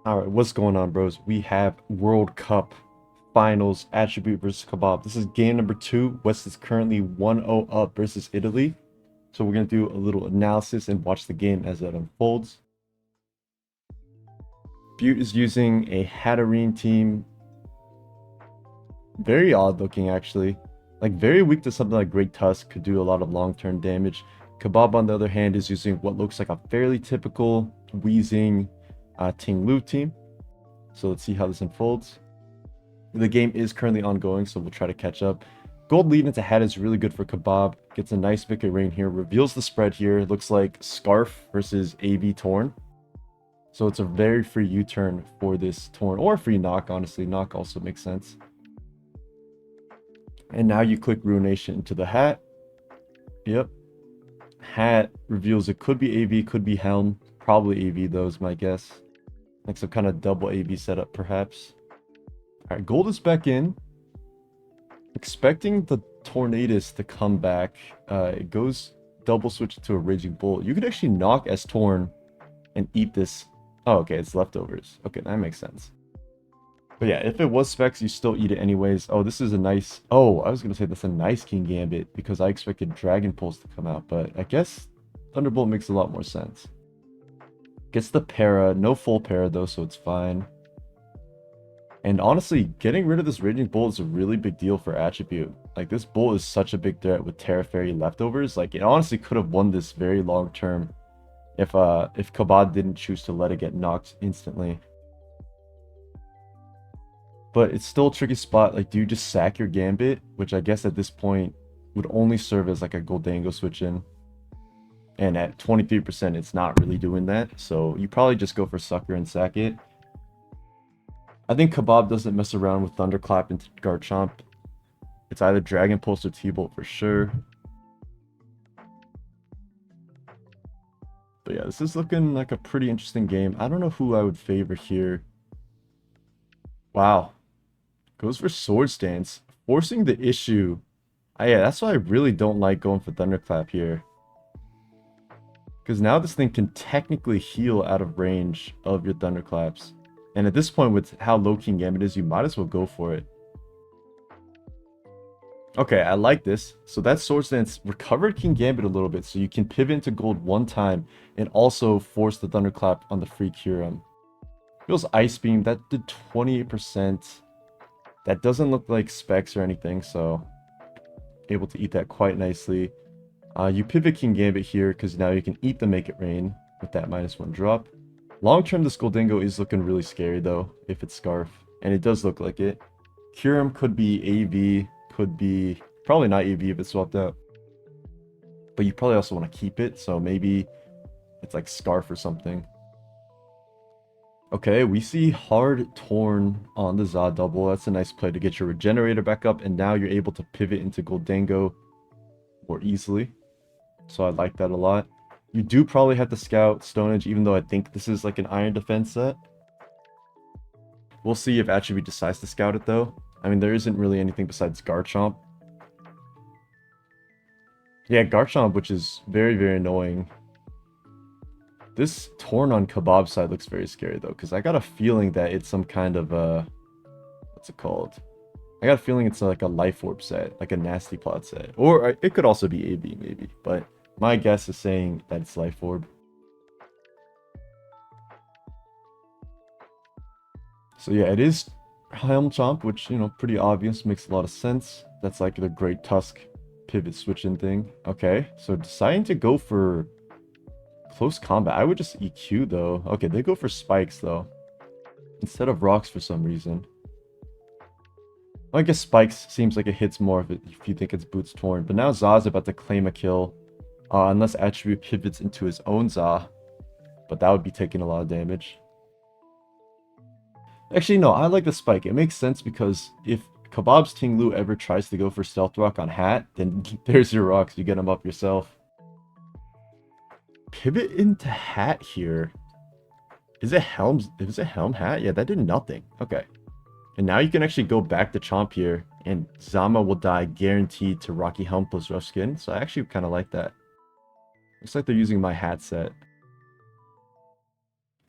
All right, what's going on, bros? We have World Cup Finals Attribute versus Kebab. This is game number 2. West is currently 1-0 up versus Italy. So we're going to do a little analysis and watch the game as it unfolds. Butte is using a Hatterene team. Very odd looking, actually. Like, very weak to something like Great Tusk, could do a lot of long-term damage. Kebab, on the other hand, is using what looks like a fairly typical Wheezing Ting Lu team. So let's see how this unfolds. The game is currently ongoing, so we'll try to catch up. Gold lead into hat is really good for Kebab. Gets a nice Vicar Rain here. Reveals the spread here. It looks like Scarf versus AV Torn. So it's a very free U-turn for this Torn. Or free knock, honestly. Knock also makes sense. And now you click Ruination into the hat. Yep. Hat reveals it could be AV, could be Helm. Probably AV though is my guess. Like some kind of double AV setup perhaps. Alright, gold is back in. Expecting the Tornadus to come back. It goes double switch to a Raging Bolt. You could actually knock as Torn and eat this. Oh, okay, it's leftovers. Okay, that makes sense. But yeah, if it was specs, you still eat it anyways. Oh, this is a nice... Oh, I was going to say that's a nice King Gambit because I expected Dragon Pulse to come out. But I guess Thunderbolt makes a lot more sense. Gets the para. No full para though, so it's fine. And honestly, getting rid of this Raging Bolt is a really big deal for Attribute. Like, this Bolt is such a big threat with Terra Fairy leftovers. Like, it honestly could have won this very long term if Kabad didn't choose to let it get knocked instantly. But it's still a tricky spot. Like, do you just sack your Gambit? Which I guess at this point would only serve as like a Goldango switch in. And at 23%, it's not really doing that. So you probably just go for Sucker and sack it. I think Kebab doesn't mess around with Thunderclap into Garchomp. It's either Dragon Pulse or T-Bolt for sure. But yeah, this is looking like a pretty interesting game. I don't know who I would favor here. Wow. Goes for Swords Dance. Forcing the issue. Yeah, that's why I really don't like going for Thunderclap here. Because now this thing can technically heal out of range of your Thunderclaps. And at this point, with how low King Gambit is, you might as well go for it. Okay, I like this. So that Swords Dance recovered King Gambit a little bit, so you can pivot into gold one time and also force the Thunderclap on the free Kyurem. Feels Ice Beam. That did 28%. That doesn't look like specs or anything, so able to eat that quite nicely. You pivot King Gambit here because now you can eat the Make It Rain with that -1 drop. Long term, this Goldango is looking really scary though, if it's Scarf. And it does look like it. Kyurem could be AV, could be... Probably not AV if it's swapped out. But you probably also want to keep it, so maybe it's like Scarf or something. Okay, we see Hard Torn on the Za double. That's a nice play to get your Regenerator back up, and now you're able to pivot into Goldango more easily. So I like that a lot. You do probably have to scout Stone Edge, even though I think this is like an Iron Defense set. We'll see if Attribute decides to scout it, though. I mean, there isn't really anything besides Garchomp. Yeah, Garchomp, which is very, very annoying. This Torn on Kebab side looks very scary, though, because I got a feeling that it's some kind of, what's it called? I got a feeling it's like a Life Orb set, like a Nasty Plot set. Or it could also be AB, maybe, but my guess is saying that it's Life Orb. So yeah, it is Helm Chomp, which, you know, pretty obvious, makes a lot of sense. That's like the Great Tusk pivot switch-in thing. Okay, so deciding to go for close combat. I would just EQ, though. Okay, they go for Spikes, though, instead of Rocks for some reason. I guess Spikes seems like it hits more if you think it's Boots Torn. But now Za's about to claim a kill. Unless Attribute pivots into his own Za. But that would be taking a lot of damage. Actually, no, I like the Spike. It makes sense because if Kebab's Ting Lu ever tries to go for Stealth Rock on Hat, then there's your rocks. You get them up yourself. Pivot into Hat here. Is it Helm Hat? Yeah, that did nothing. Okay. And now you can actually go back to Chomp here, and Zama will die guaranteed to Rocky Helm plus Rough Skin. So I actually kind of like that. Looks like they're using my hat set.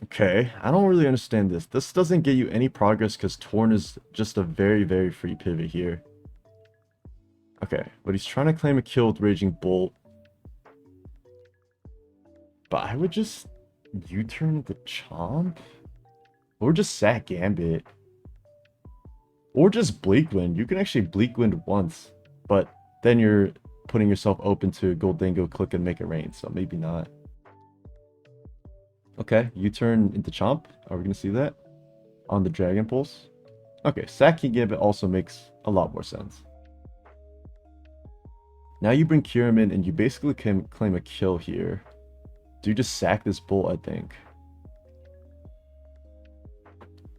Okay, I don't really understand this. This doesn't get you any progress because Torn is just a very, very free pivot here. Okay, but he's trying to claim a kill with Raging Bolt. But I would just U-turn the Chomp? Or just sack Gambit. Or just Bleak Wind. You can actually Bleak Wind once. But then you're putting yourself open to Goldango click and make it rain. So maybe not. Okay, U-turn into Chomp. Are we going to see that? On the Dragon Pulse? Okay, sacking Gambit also makes a lot more sense. Now you bring Kyurem in and you basically can claim a kill here. Do you just sack this Bolt, I think?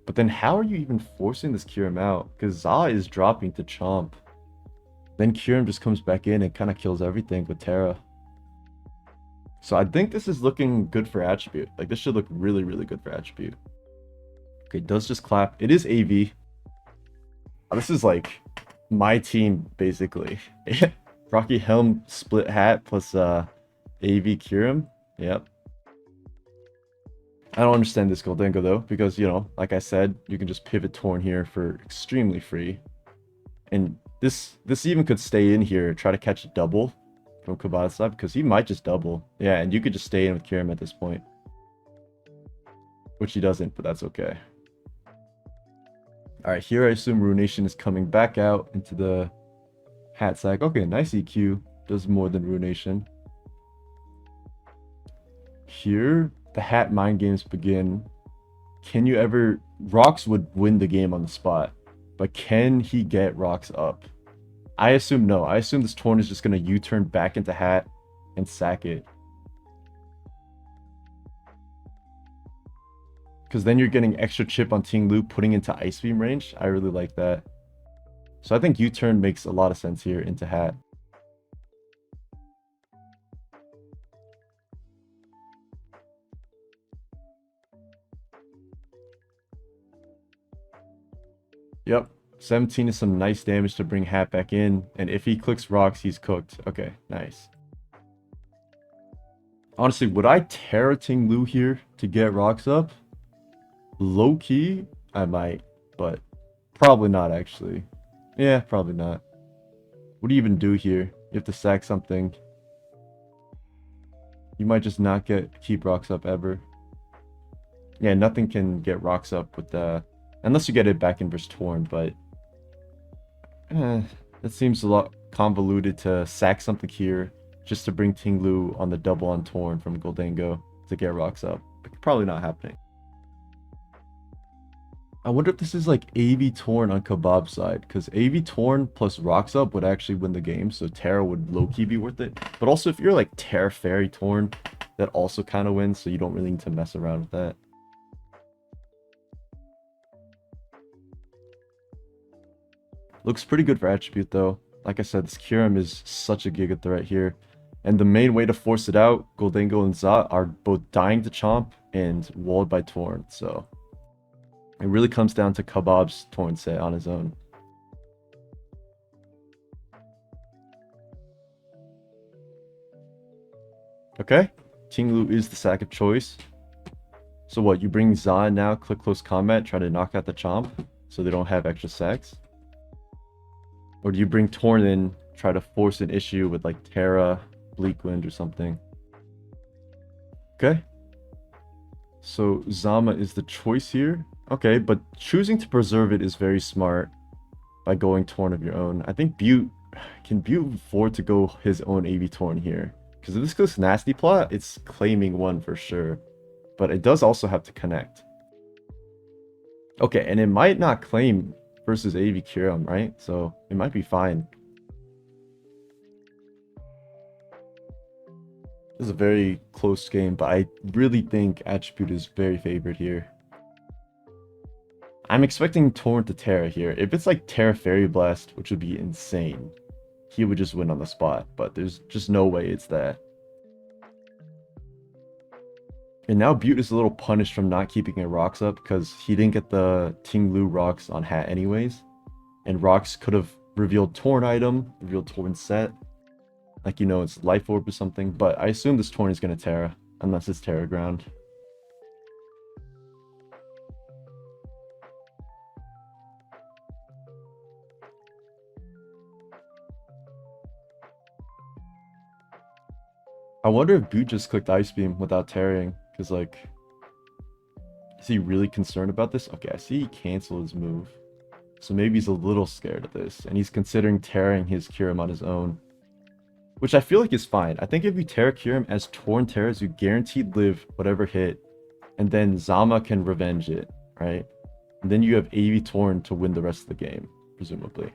But then how are you even forcing this Kyurem out? Because Za is dropping to Chomp. Then Kyurem just comes back in and kind of kills everything with Terra. So I think this is looking good for Attribute. Like, this should look really, really good for Attribute. Okay, does just clap. It is AV. This is like my team, basically. Rocky Helm split hat plus AV Kyurem. Yep. I don't understand this Goldango though, because, you know, like I said, you can just pivot Torn here for extremely free. And this even could stay in here, try to catch a double from Kabata's side, because he might just double. Yeah, and you could just stay in with Kyurem at this point. Which he doesn't, but that's okay. Alright, here I assume Ruination is coming back out into the hat sack. Okay, nice EQ. Does more than Ruination. Here, the hat mind games begin. Can you ever... Rocks would win the game on the spot. But can he get Rocks up? I assume no. I assume this Torn is just going to U-turn back into hat and sack it. Because then you're getting extra chip on Ting Lu, putting into Ice Beam range. I really like that. So I think U-turn makes a lot of sense here into hat. Yep. 17 is some nice damage to bring hat back in. And if he clicks rocks, he's cooked. Okay, nice. Honestly, would I Terra Ting Lu here to get rocks up? Low key, I might, but probably not actually. Yeah, probably not. What do you even do here? You have to sack something. You might just not keep rocks up ever. Yeah, nothing can get rocks up with the... Unless you get it back in versus Torn, but... it seems a lot convoluted to sack something here just to bring Ting Lu on the double on Torn from Goldango to get rocks up. Probably not happening. I wonder if this is like AV Torn on Kebab's side, because AV Torn plus rocks up would actually win the game, so Terra would low-key be worth it. But also, if you're like Terra Fairy Torn, that also kind of wins, so you don't really need to mess around with that. Looks pretty good for Attribute though. Like I said, this Kyurem is such a giga threat here. And the main way to force it out, Goldango and Za are both dying to Chomp and walled by Torn, so... It really comes down to Kebab's Torn set on his own. Okay, Ting Lu is the sack of choice. So what, you bring Za now, click close combat, try to knock out the Chomp, so they don't have extra sacks? Or do you bring Torn in, try to force an issue with like Terra, Bleak Wind or something? Okay. So Zama is the choice here. Okay, but choosing to preserve it is very smart by going Torn of your own. I think Butte... Can Butte afford to go his own AV Torn here? Because if this goes Nasty Plot, it's claiming one for sure. But it does also have to connect. Okay, and it might not claim versus AV Kyurem, right? So it might be fine. This is a very close game, but I really think Attribute is very favored here. I'm expecting Torn to Terra here. If it's like Terra Fairy Blast, which would be insane, he would just win on the spot, but there's just no way it's that. And now Butte is a little punished from not keeping it rocks up because he didn't get the Ting Lu rocks on hat anyways. And rocks could have revealed Torn item, revealed Torn set. Like, you know, it's Life Orb or something. But I assume this Torn is going to Terra, unless it's Terra Ground. I wonder if Boot just clicked Ice Beam without tearing, because like, is he really concerned about this? Okay, I see he canceled his move. So maybe he's a little scared of this, and he's considering tearing his Kyurem on his own. Which I feel like is fine. I think if you Terra Kyurem as Torn Terras, you guaranteed live whatever hit, and then Zama can revenge it, right? And then you have AV Torn to win the rest of the game, presumably.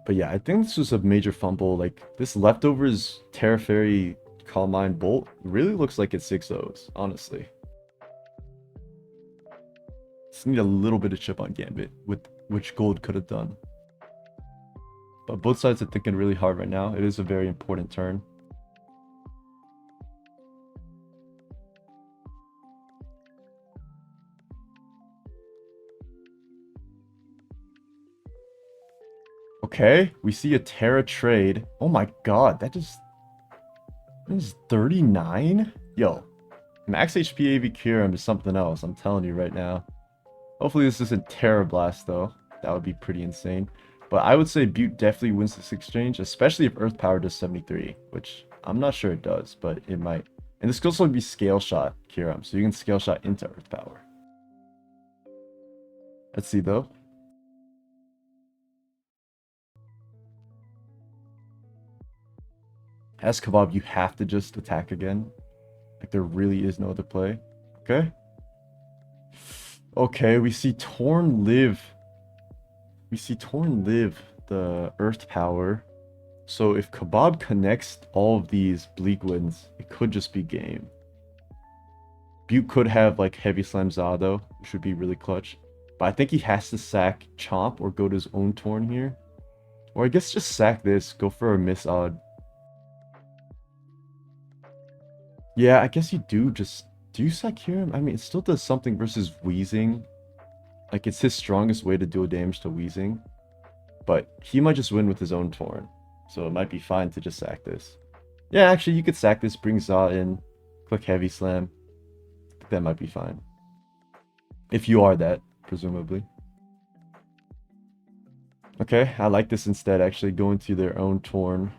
But yeah, I think this was a major fumble. Like, this leftovers Terra Fairy Calm Mind Bolt really looks like it's 6-0s, honestly. Just need a little bit of chip on Gambit, with which gold could have done. But both sides are thinking really hard right now. It is a very important turn. Okay, we see a Terra trade. Oh my god, that is 39? Yo, max HP AV Kyurem is something else, I'm telling you right now. Hopefully this isn't Terra Blast though. That would be pretty insane. But I would say Butte definitely wins this exchange, especially if Earth Power does 73, which I'm not sure it does, but it might. And this could also be Scale Shot Kyurem, so you can Scale Shot into Earth Power. Let's see though. As Kebab, you have to just attack again. Like, there really is no other play. Okay. Okay, we see Torn live. We see Torn live the Earth Power. So if Kebab connects all of these Bleak Winds, it could just be game. Butte could have like Heavy Slam Zado, which would be really clutch. But I think he has to sack Chomp or go to his own Torn here. Or I guess just sack this, go for a miss odd. Yeah, I guess you do just... Do you sack him? I mean, it still does something versus Wheezing. Like, it's his strongest way to do a damage to Wheezing. But he might just win with his own Torn. So it might be fine to just sack this. Yeah, actually, you could sack this, bring Za in, click Heavy Slam. I think that might be fine. If you are that, presumably. Okay, I like this instead, actually going to their own Torn.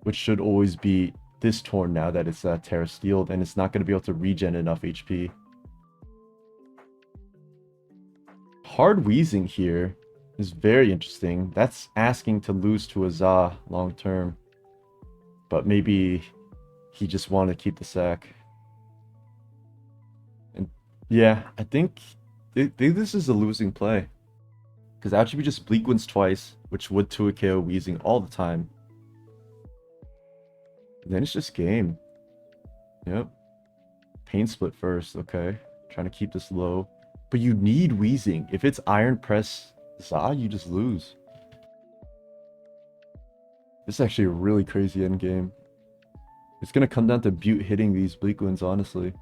Which should always be this Torn now that it's Terra Steeled, and it's not going to be able to regen enough HP. Hard Wheezing here is very interesting. That's asking to lose to a Za long term. But maybe he just wanted to keep the sack. And yeah, I think this is a losing play. Because actually just Bleak Winds twice, which would 2 KO Wheezing all the time. And then it's just game. Yep. Pain Split first, okay. Trying to keep this low. But you need Wheezing. If it's Iron Press Za, you just lose. This is actually a really crazy endgame. It's gonna come down to Butte hitting these Bleak Winds, honestly.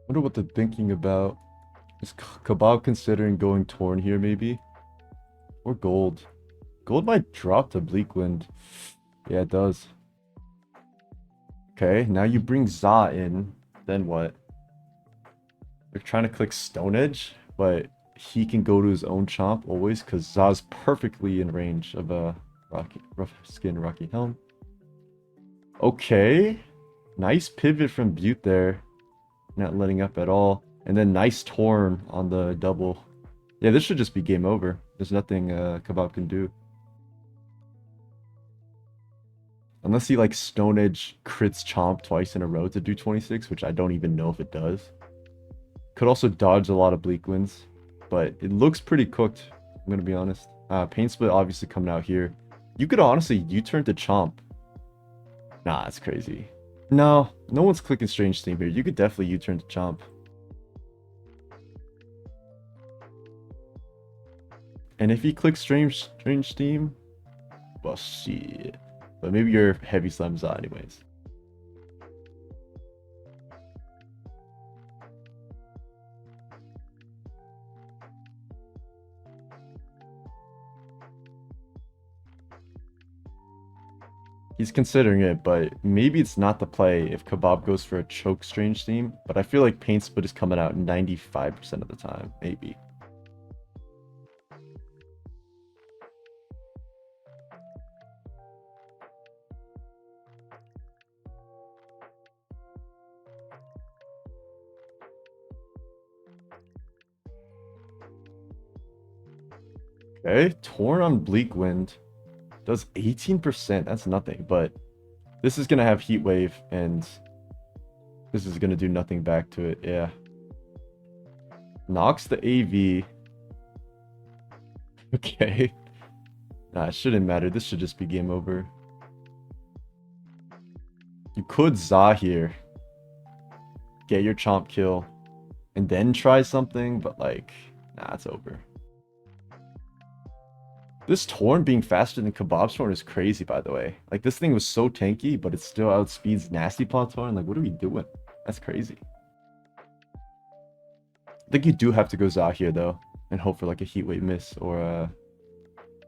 Wonder what they're thinking about. Is Kebab considering going Torn here, maybe? Or Gold? Gold might drop to Bleak Wind. Yeah, it does. Okay, now you bring Za in. Then what? They're trying to click Stone Edge, but he can go to his own Chomp always, because Za's perfectly in range of a rough skin Rocky Helm. Okay. Nice pivot from Butte there. Not letting up at all. And then nice Torn on the double. Yeah, this should just be game over. There's nothing Kebab can do. Unless he like Stone Edge crits Chomp twice in a row to do 26, which I don't even know if it does. Could also dodge a lot of Bleak Winds. But it looks pretty cooked, I'm gonna be honest. Pain Split obviously coming out here. You could honestly U-turn to Chomp. Nah, that's crazy. No, no one's clicking Strange Steam here. You could definitely U-turn to Chomp. And if he clicks Strange Steam, well, shit. But maybe you're Heavy Slam Za anyways. He's considering it, but maybe it's not the play if Kebab goes for a choke strange theme. But I feel like Paint Split is coming out 95% of the time, maybe. Okay, Torn on Bleak Wind does 18%. That's nothing, but this is gonna have Heat Wave, and this is gonna do nothing back to it. Yeah. Knocks the AV. Okay. Nah, it shouldn't matter. This should just be game over. You could Za here. Get your chomp kill. And then try something, but like, nah, it's over. This Torn being faster than Kebab's Torn is crazy, by the way. Like, this thing was so tanky, but it still outspeeds Nasty Plot Torn. Like, what are we doing? That's crazy. I think you do have to go Za here, though, and hope for, like, a Heat Wave miss or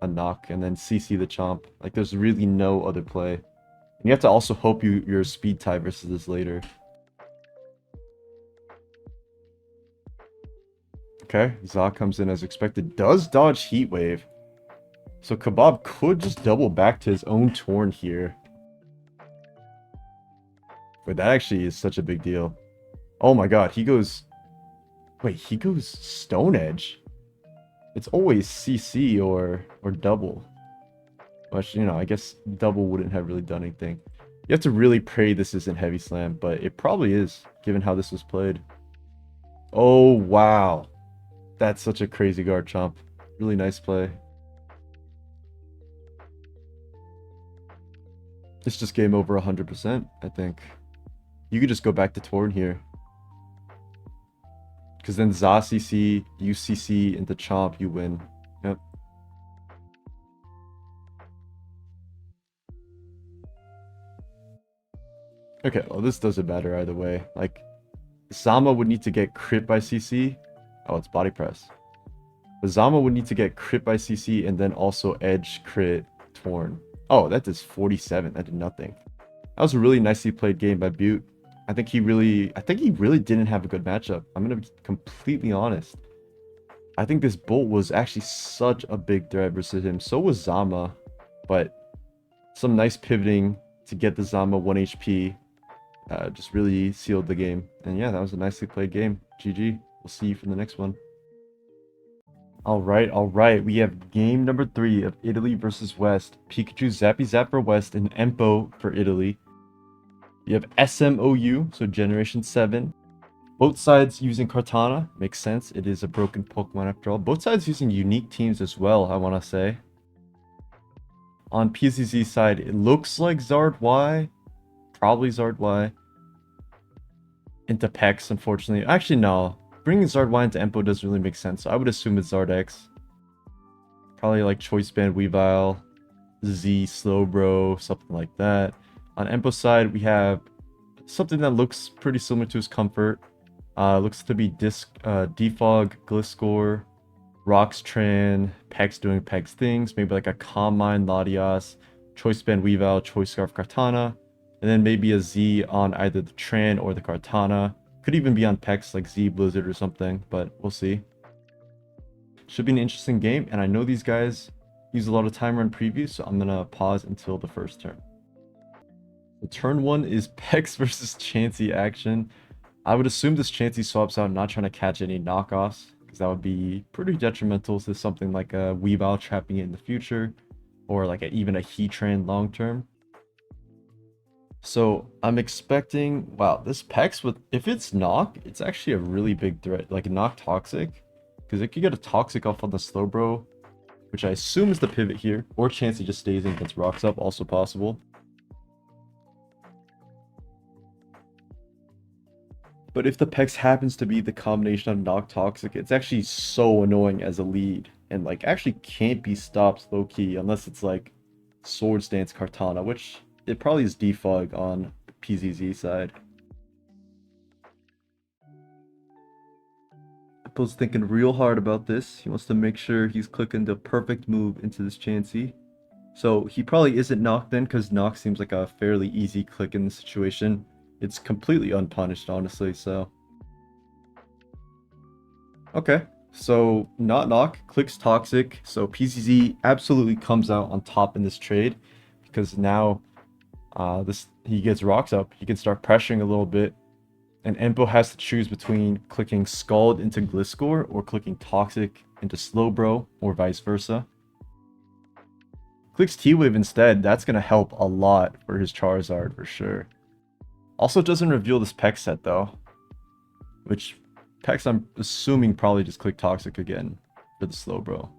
a knock, and then CC the Chomp. Like, there's really no other play. And you have to also hope you're speed tie versus this later. Okay, Za comes in as expected. Does dodge Heat Wave. So Kebab could just double back to his own Torn here. But that actually is such a big deal. Oh my god, he goes... Wait, he goes Stone Edge? It's always CC or double. Which, you know, I guess double wouldn't have really done anything. You have to really pray this isn't Heavy Slam, but it probably is, given how this was played. Oh, wow. That's such a crazy guard chomp. Really nice play. It's just game over 100%, I think. You could just go back to Torn here. Because then Za CC, you CC into Chomp, you win. Yep. Okay, well, this doesn't matter either way. Like, Zama would need to get crit by CC. Oh, it's body press. But Zama would need to get crit by CC and then also edge crit Torn. Oh, that does 47. That did nothing. That was a really nicely played game by Butte. I think he really didn't have a good matchup. I'm gonna be completely honest. I think this Bolt was actually such a big threat versus him. So was Zama, but some nice pivoting to get the Zama 1 HP just really sealed the game. And yeah, that was a nicely played game. GG. We'll see you for the next one. All right. We have game number 3 of Italy versus West. Pikachu Zappy Zap for West and Empo for Italy. You have SMOU, so Generation 7. Both sides using Kartana. Makes sense. It is a broken Pokemon after all. Both sides using unique teams as well, I want to say. On PZZ side, it looks like Zard Y. Probably Zard Y. Into Pex, unfortunately. Actually, no. Bringing Zard Y into Empo doesn't really make sense. So I would assume it's Zard X. Probably like Choice Band Weavile, Z Slowbro, something like that. On Empo's side, we have something that looks pretty similar to his Comfort. Looks to be Defog, Gliscor, Roxtran, Pex doing Pex things. Maybe like a Calm Mind, Latias, Choice Band Weavile, Choice Scarf Kartana. And then maybe a Z on either the Tran or the Kartana. Could even be on Pex like Z Blizzard or something, but we'll see. Should be an interesting game, and I know these guys use a lot of timer and previews, so I'm gonna pause until the first turn. The turn 1 is Pex versus Chansey action. I would assume this Chansey swaps out, not trying to catch any knockoffs, because that would be pretty detrimental to something like a Weavile trapping it in the future, or like even a Heatran long term. So I'm expecting, wow, this Pex with, if it's Knock, it's actually a really big threat, like Knock Toxic, because it could get a Toxic off on the Slowbro, which I assume is the pivot here, or Chansey just stays in and gets rocks up, also possible. But if the Pex happens to be the combination of Knock Toxic, it's actually so annoying as a lead. And like actually can't be stopped low key unless it's like Swords Dance Kartana, which it probably is defog on PZZ side. Apple's thinking real hard about this. He wants to make sure he's clicking the perfect move into this Chansey. So he probably isn't knocked then, because knock seems like a fairly easy click in the situation. It's completely unpunished, honestly, so. Okay, so not knock, clicks toxic, so PZZ absolutely comes out on top in this trade, because now this he gets rocks up, he can start pressuring a little bit, and Empo has to choose between clicking Scald into Gliscor or clicking Toxic into Slowbro, or vice versa. Clicks T-Wave instead, that's going to help a lot for his Charizard for sure. Also doesn't reveal this Peck set though, which Pecks I'm assuming probably just click Toxic again for the Slowbro.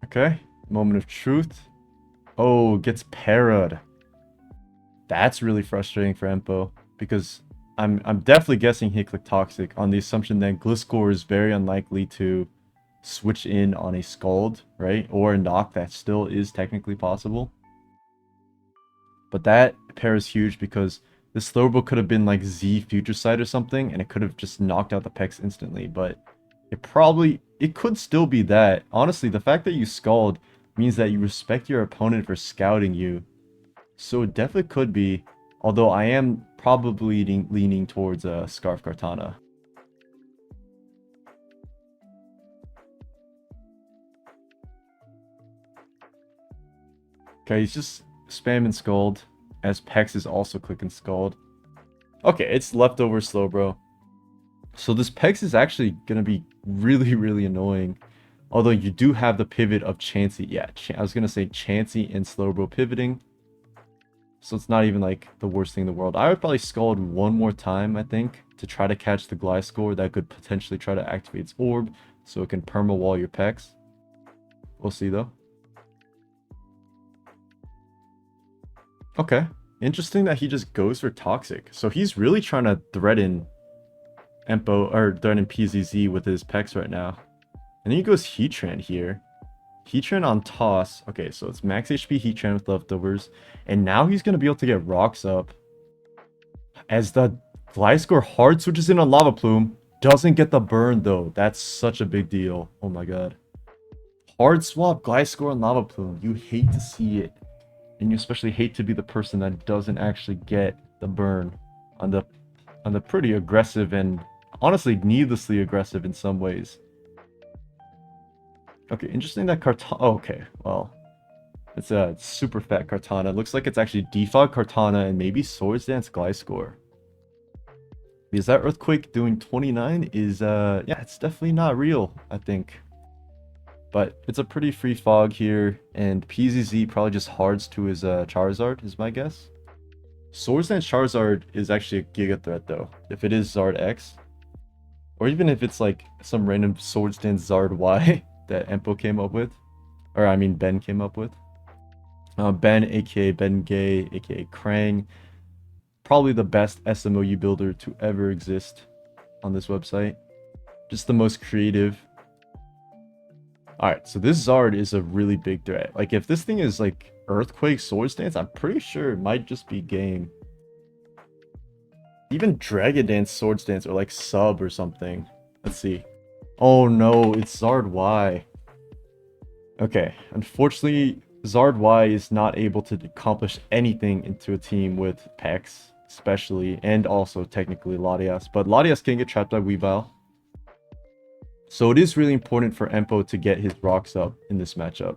Okay, moment of truth. Oh, gets parried. That's really frustrating for Empo, because I'm definitely guessing he clicked Toxic on the assumption that Gliscor is very unlikely to switch in on a Scald, right? Or a knock that still is technically possible. But that pair is huge because this Slowbro could have been like Z Future Sight or something, and it could have just knocked out the Pex instantly, but it could still be that. Honestly, the fact that you Scald means that you respect your opponent for scouting you. So it definitely could be, although I am probably leaning towards a Scarf Kartana. Okay, he's just spamming Scald, as Pex is also clicking Scald. Okay, it's leftover Slowbro. So this Pex is actually going to be really, really annoying. Although you do have the pivot of Chansey. Yeah, I was going to say Chansey and Slowbro pivoting. So it's not even like the worst thing in the world. I would probably Scald one more time, I think, to try to catch the Gliscor that could potentially try to activate its orb so it can perma-wall your Pex. We'll see though. Okay. Interesting that he just goes for Toxic. So he's really trying to threaten Empo, or threaten PZZ with his Pex right now. And then he goes Heatran here. Heatran on toss. Okay, so it's max HP Heatran with leftovers. And now he's going to be able to get rocks up. As the Gliscor hard switches in on Lava Plume. Doesn't get the burn though. That's such a big deal. Oh my god. Hard swap Gliscor on Lava Plume. You hate to see it. And you especially hate to be the person that doesn't actually get the burn on the pretty aggressive and honestly needlessly aggressive in some ways. Okay, interesting that Kartana. Oh, okay, well, it's a super fat Kartana. It looks like it's actually Defog Kartana and maybe Swords Dance Gliscor. Because that Earthquake doing 29 is, yeah, it's definitely not real, I think. But it's a pretty free fog here, and PZZ probably just hards to his Charizard, is my guess. Swords Dance Charizard is actually a Giga Threat, though. If it is Zard X, or even if it's like some random Swords Dance Zard Y that Empo came up with, or I mean Ben came up with. Ben, aka Ben Gay, aka Krang, probably the best SMOU builder to ever exist on this website. Just the most creative. Alright, so this Zard is a really big threat. Like, if this thing is like Earthquake Swords Dance, I'm pretty sure it might just be game. Even Dragon Dance Swords Dance or like Sub or something. Let's see. Oh no, it's Zard Y. Okay, unfortunately, Zard Y is not able to accomplish anything into a team with Pex, especially, and also technically Latias. But Latias can get trapped by Weavile. So it is really important for Empo to get his rocks up in this matchup.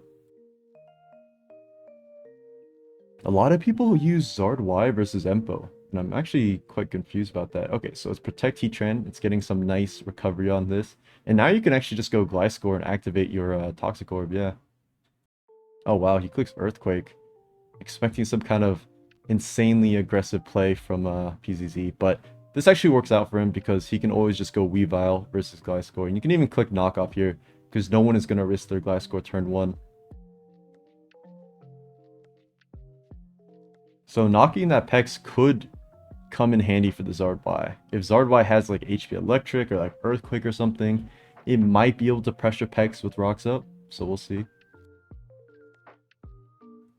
A lot of people use Zard Y versus Empo, and I'm actually quite confused about that. Okay, so it's Protect Heatran. It's getting some nice recovery on this. And now you can actually just go Gliscor and activate your Toxic Orb, yeah. Oh wow, he clicks Earthquake. Expecting some kind of insanely aggressive play from PZZ, but this actually works out for him because he can always just go Weavile versus Gliscor. And you can even click Knockoff here because no one is going to risk their Gliscor turn 1. So knocking that Pex could come in handy for the Zard Y. If Zard Y has like HP Electric or like Earthquake or something, it might be able to pressure Pex with rocks up. So we'll see.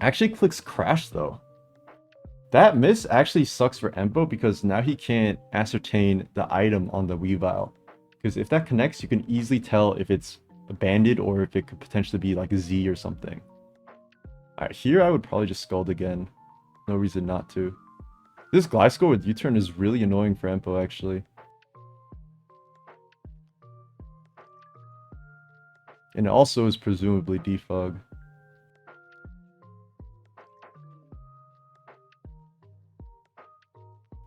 Actually clicks Crash though. That miss actually sucks for Empo because now he can't ascertain the item on the Weavile. Because if that connects, you can easily tell if it's a bandit or if it could potentially be like a Z or something. Alright, here I would probably just Scald again. No reason not to. This Gliscor with U-turn is really annoying for Empo, actually. And it also is presumably defog.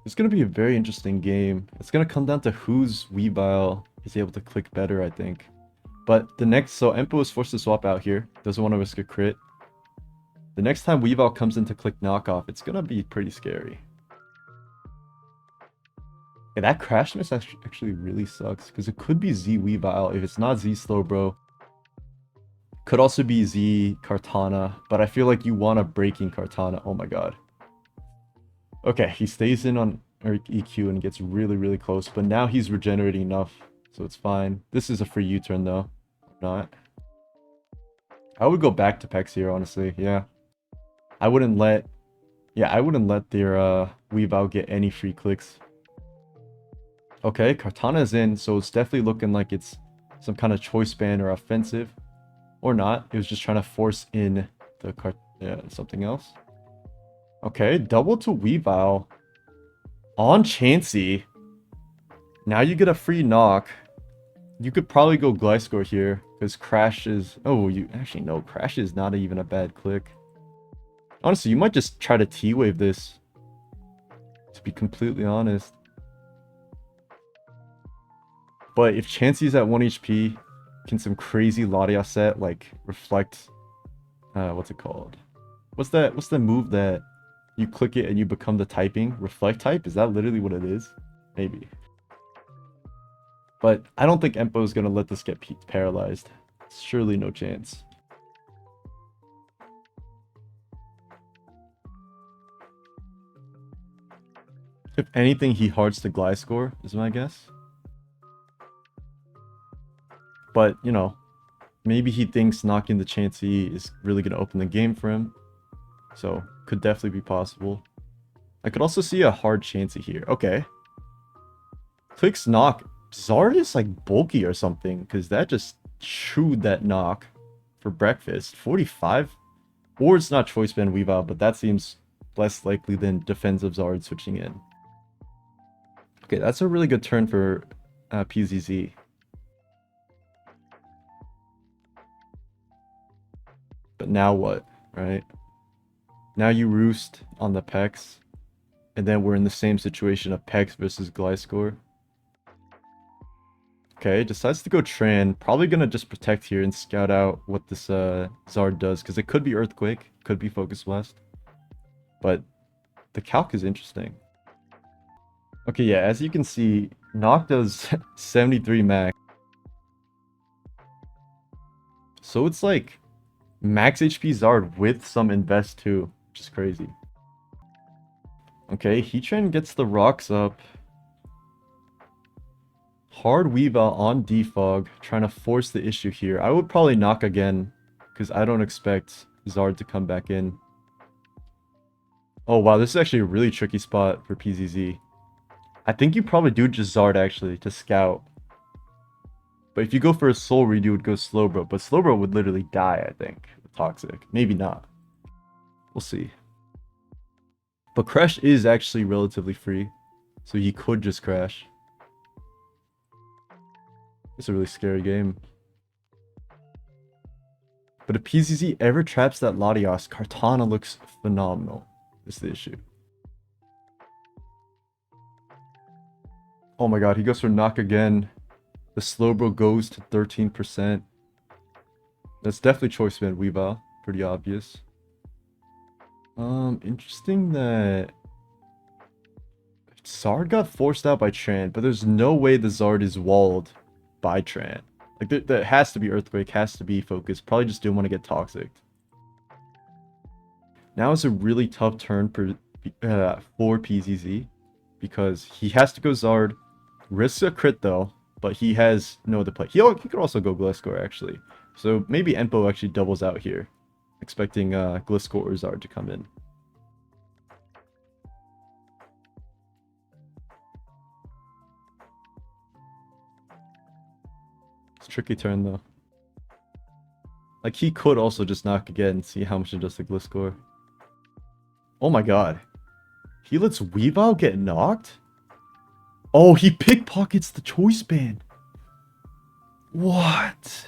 It's going to be a very interesting game. It's going to come down to whose Weavile is able to click better, I think. But the next, so Empo is forced to swap out here. Doesn't want to risk a crit. The next time Weavile comes in to click knockoff, it's going to be pretty scary. Yeah, that crash miss actually really sucks because it could be Z Weavile. If it's not Z Slowbro, could also be Z Kartana, but I feel like you want a breaking Kartana. Oh my god. Okay, he stays in on EQ and gets really, really close, but now he's regenerating enough, so it's fine. This is a free U-turn though. Not. I would go back to Pex here, honestly. Yeah. I wouldn't let their Weavile get any free clicks. Okay, Kartana's in, so it's definitely looking like it's some kind of choice ban or offensive. Or not. It was just trying to force in the something else. Okay, double to Weavile. On Chansey. Now you get a free knock. You could probably go Gliscor here. Because Crash is... Oh, you... Actually, no. Crash is not even a bad click. Honestly, you might just try to T-Wave this. To be completely honest. But if Chansey's at 1 HP... Can some crazy Latias set like reflect what's it called? What's the move that you click it and you become the typing? Reflect type? Is that literally what it is? Maybe. But I don't think Empo is gonna let this get paralyzed. Surely no chance. If anything, he hearts the Gliscor, is my guess. But, you know, maybe he thinks knocking the Chansey is really going to open the game for him. So, could definitely be possible. I could also see a hard Chansey here. Okay. Clicks knock. Zard is like bulky or something, because that just chewed that knock for breakfast. 45? Or it's not choice ban Weavile, but that seems less likely than defensive Zard switching in. Okay, that's a really good turn for PZZ. But now what, right? Now you roost on the Pex. And then we're in the same situation of Pex versus Gliscor. Okay, decides to go Tran. Probably gonna just protect here and scout out what this Zard does. Because it could be Earthquake. Could be Focus Blast. But the calc is interesting. Okay, yeah, as you can see, Noct does 73 max. So it's like max HP Zard with some invest too, which is crazy. Okay, Heatran gets the rocks up. Hard Weavile on Defog, trying to force the issue here. I would probably knock again, because I don't expect Zard to come back in. Oh wow, this is actually a really tricky spot for PZZ. I think you probably do just Zard actually, to scout. But if you go for a Soul Read, you would go Slowbro. But Slowbro would literally die, I think. Toxic. Maybe not. We'll see. But Crash is actually relatively free. So he could just Crash. It's a really scary game. But if PZZ ever traps that Latias, Kartana looks phenomenal. Is the issue. Oh my god, he goes for knock again. The Slowbro goes to 13%. That's definitely choice ban Weavile. Pretty obvious. Interesting that Zard got forced out by Tran, but there's no way the Zard is walled by Tran. Like, there has to be Earthquake, has to be Focus. Probably just didn't want to get Toxic. Now is a really tough turn for PZZ, because he has to go Zard. Risks a crit, though, but he has no other play. He could also go Gliscor, actually. So maybe Empo actually doubles out here, expecting Gliscor or Zard to come in. Tricky turn though. Like he could also just knock again and see how much it does to Gliscor. Oh my god. He lets Weavile get knocked? Oh, he pickpockets the choice band. What?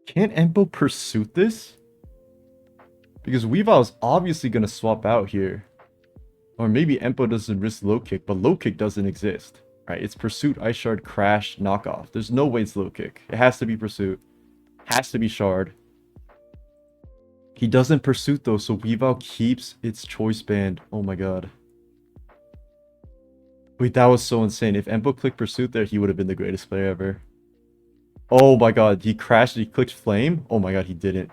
Can't Empo pursuit this? Because Weavile's obviously going to swap out here. Or maybe Empo doesn't risk low kick, but low kick doesn't exist. Right? It's pursuit, ice shard, crash, knockoff. There's no way it's low kick. It has to be pursuit. Has to be shard. He doesn't pursuit though, so Weavile keeps its choice band. Oh my god. Wait, that was so insane. If Empo clicked pursuit there, he would have been the greatest player ever. Oh my god, he crashed, he clicked flame? Oh my god, he didn't.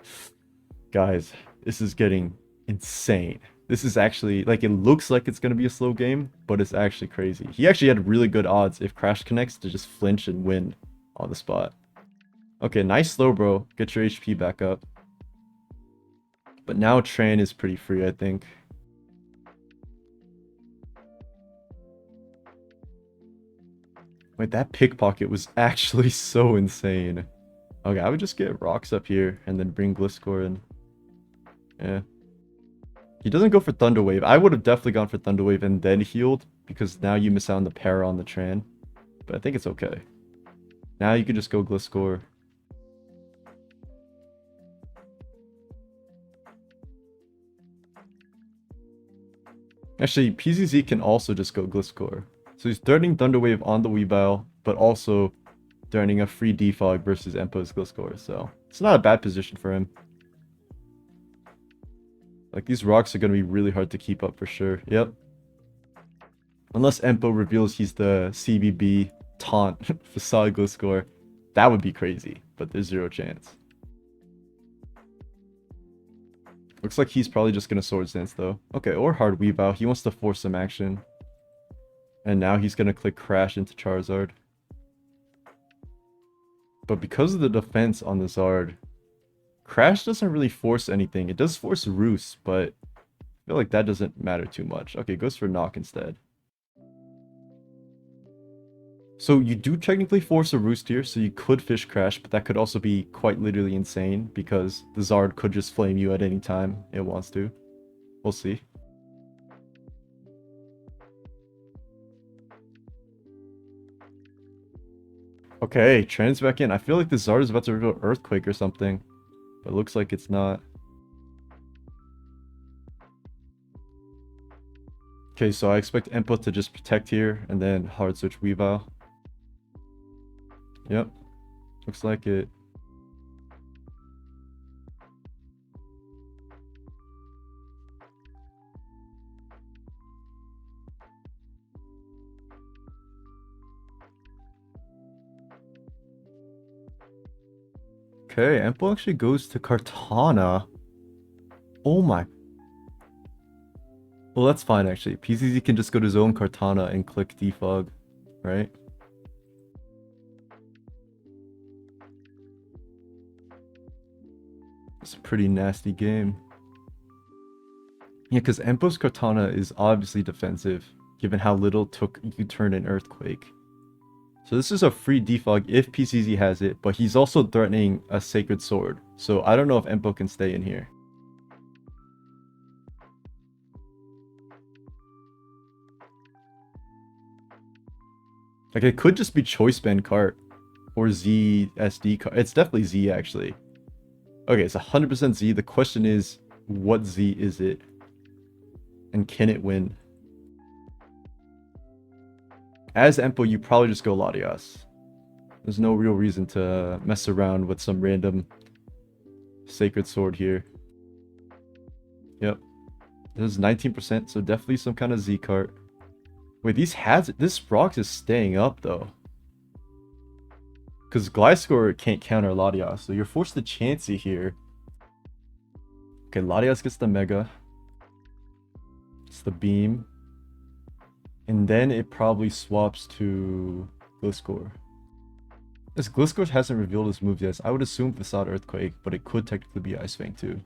Guys, this is getting insane. This is actually, like, it looks like it's going to be a slow game, but it's actually crazy. He actually had really good odds if Crash connects to just flinch and win on the spot. Okay, nice slow, bro. Get your HP back up. But now Tran is pretty free, I think. Wait, that pickpocket was actually so insane. Okay, I would just get rocks up here and then bring Gliscor in. Yeah. He doesn't go for Thunder Wave. I would have definitely gone for Thunder Wave and then healed, because now you miss out on the para on the Tran. But I think it's okay. Now you can just go Gliscor. Actually, PZZ can also just go Gliscor. So he's threatening Thunder Wave on the Weavile, but also threatening a free defog versus Empo's Gliscor. So it's not a bad position for him. Like, these rocks are going to be really hard to keep up for sure. Yep. Unless Empo reveals he's the CBB taunt Facade Gliscor. That would be crazy, but there's zero chance. Looks like he's probably just going to Swords Dance though. Okay, or Hard Weavile. He wants to force some action. And now he's going to click Crash into Charizard. But because of the defense on the Zard, Crash doesn't really force anything. It does force Roost, but I feel like that doesn't matter too much. Okay, goes for Knock instead. So you do technically force a Roost here, so you could Fish Crash, but that could also be quite literally insane, because the Zard could just flame you at any time it wants to. We'll see. Okay, Trans back in. I feel like the Zard is about to reveal Earthquake or something, but it looks like it's not. Okay, so I expect Empo to just protect here, and then hard switch Weavile. Yep, looks like it. Okay, Empo actually goes to Kartana. Oh my. Well, that's fine actually. PZZ can just go to his own Kartana and click defog, right? It's a pretty nasty game. Yeah, because Empo's Kartana is obviously defensive, given how little took U-turn and Earthquake. So this is a free defog if PCZ has it, but he's also threatening a Sacred Sword. So I don't know if Empo can stay in here. Like, it could just be Choice Band Cart or Z SD cart. It's definitely Z actually. Okay, it's 100% Z. The question is, what Z is it? And can it win? As Empo, you probably just go Latias. There's no real reason to mess around with some random Sacred Sword here. Yep. This is 19%, so definitely some kind of Z cart. Wait, this Rocks is staying up though. Because Gliscor can't counter Latias, so you're forced to Chansey here. Okay, Latias gets the Mega. It's the Beam. And then it probably swaps to Gliscor. This Gliscor hasn't revealed his moves yet. I would assume Facade Earthquake, but it could technically be Ice Fang too.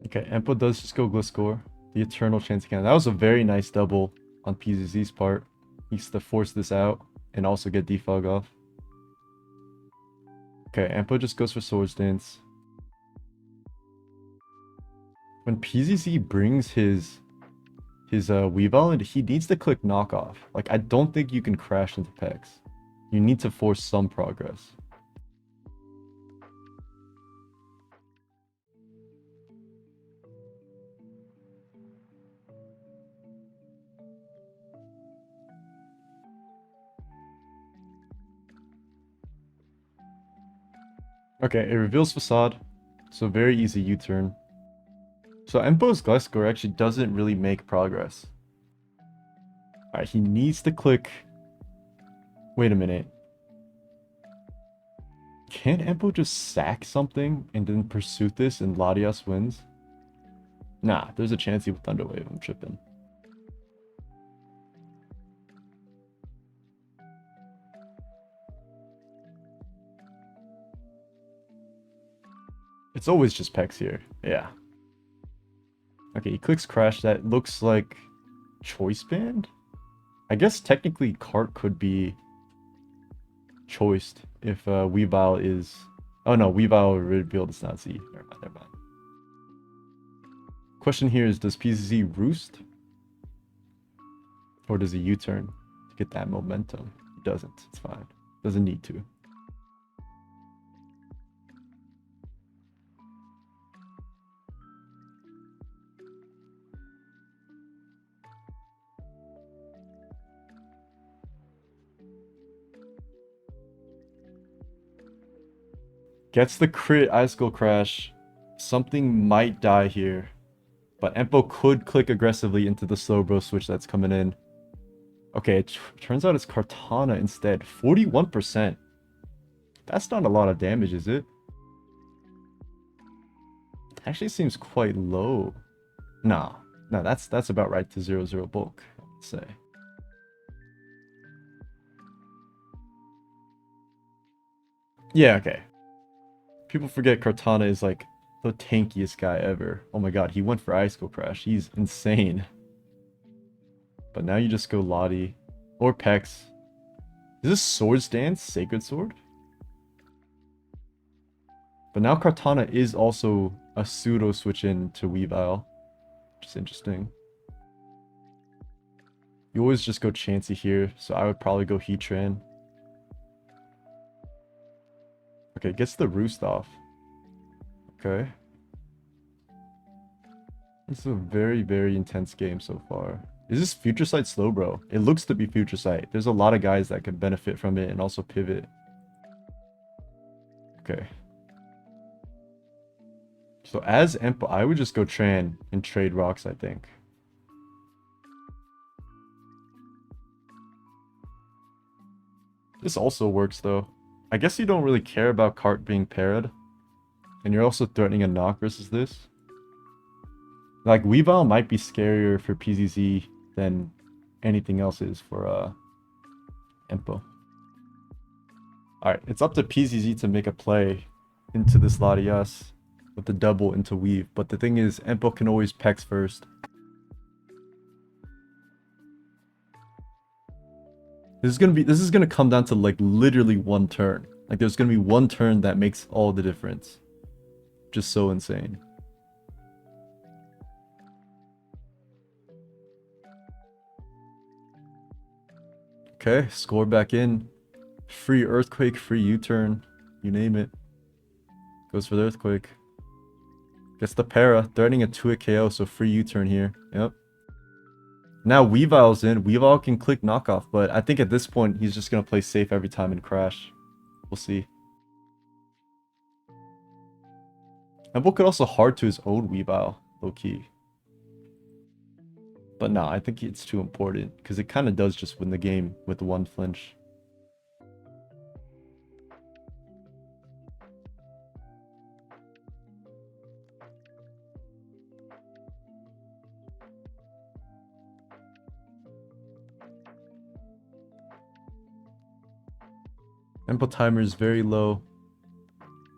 Okay, Empo does just go Gliscor. The Eternal Chance again. That was a very nice double on PZZ's part. He needs to force this out and also get defog off. Okay, Empo just goes for Swords Dance. When PZZ brings his Weavile, he needs to click knockoff. Like, I don't think you can crash into Pex. You need to force some progress. Okay, it reveals Facade. So very easy U-turn. So Empo's Gliscor actually doesn't really make progress. Alright, he needs to click... Wait a minute. Can't Empo just sack something and then pursue this and Latias wins? Nah, there's a chance he would Thunder Wave. I'm tripping. It's always just Pex here. Yeah. Okay, he clicks Crash. That looks like Choice Band? I guess technically Cart could be choiced if Weavile is... Oh no, Weavile reveal does not see. Never mind, never mind. Question here is, does PZZ roost? Or does he U-turn to get that momentum? He doesn't. It's fine. Doesn't need to. Gets the crit Icicle Crash. Something might die here. But Empo could click aggressively into the slow bro switch that's coming in. Okay, it turns out it's Kartana instead. 41%. That's not a lot of damage, is it? Actually seems quite low. Nah. No, that's about right to 0-0 bulk, I'd say. Yeah, okay. People forget Kartana is like the tankiest guy ever. Oh my god, he went for Icicle Crash. He's insane. But now you just go Lottie. Or Pex. Is this Swords Dance Sacred Sword? But now Kartana is also a pseudo switch in to Weavile. Which is interesting. You always just go Chansey here, so I would probably go Heatran. Okay, gets the Roost off. Okay. This is a very, very intense game so far. Is this Future Sight slow, bro? It looks to be Future Sight. There's a lot of guys that could benefit from it and also pivot. Okay. So as Empo, I would just go Tran and trade rocks, I think. This also works though. I guess you don't really care about Cart being paired. And you're also threatening a knock versus this. Like, Weavile might be scarier for PZZ than anything else is for Empo. Alright, it's up to PZZ to make a play into this Latias with the double into Weave. But the thing is, Empo can always Pex first. This is gonna come down to like literally one turn. Like, there's gonna be one turn that makes all the difference. Just so insane. Okay, score back in. Free Earthquake, free U-turn. You name it. Goes for the Earthquake. Gets the para, threatening a 2-hit KO, so free U-turn here. Yep. Now Weavile's in. Weavile can click knockoff, but I think at this point, he's just going to play safe every time and crash. We'll see. Empo could also hard to his own Weavile, low-key. But no, I think it's too important because it kind of does just win the game with the one flinch. Tempo timer is very low,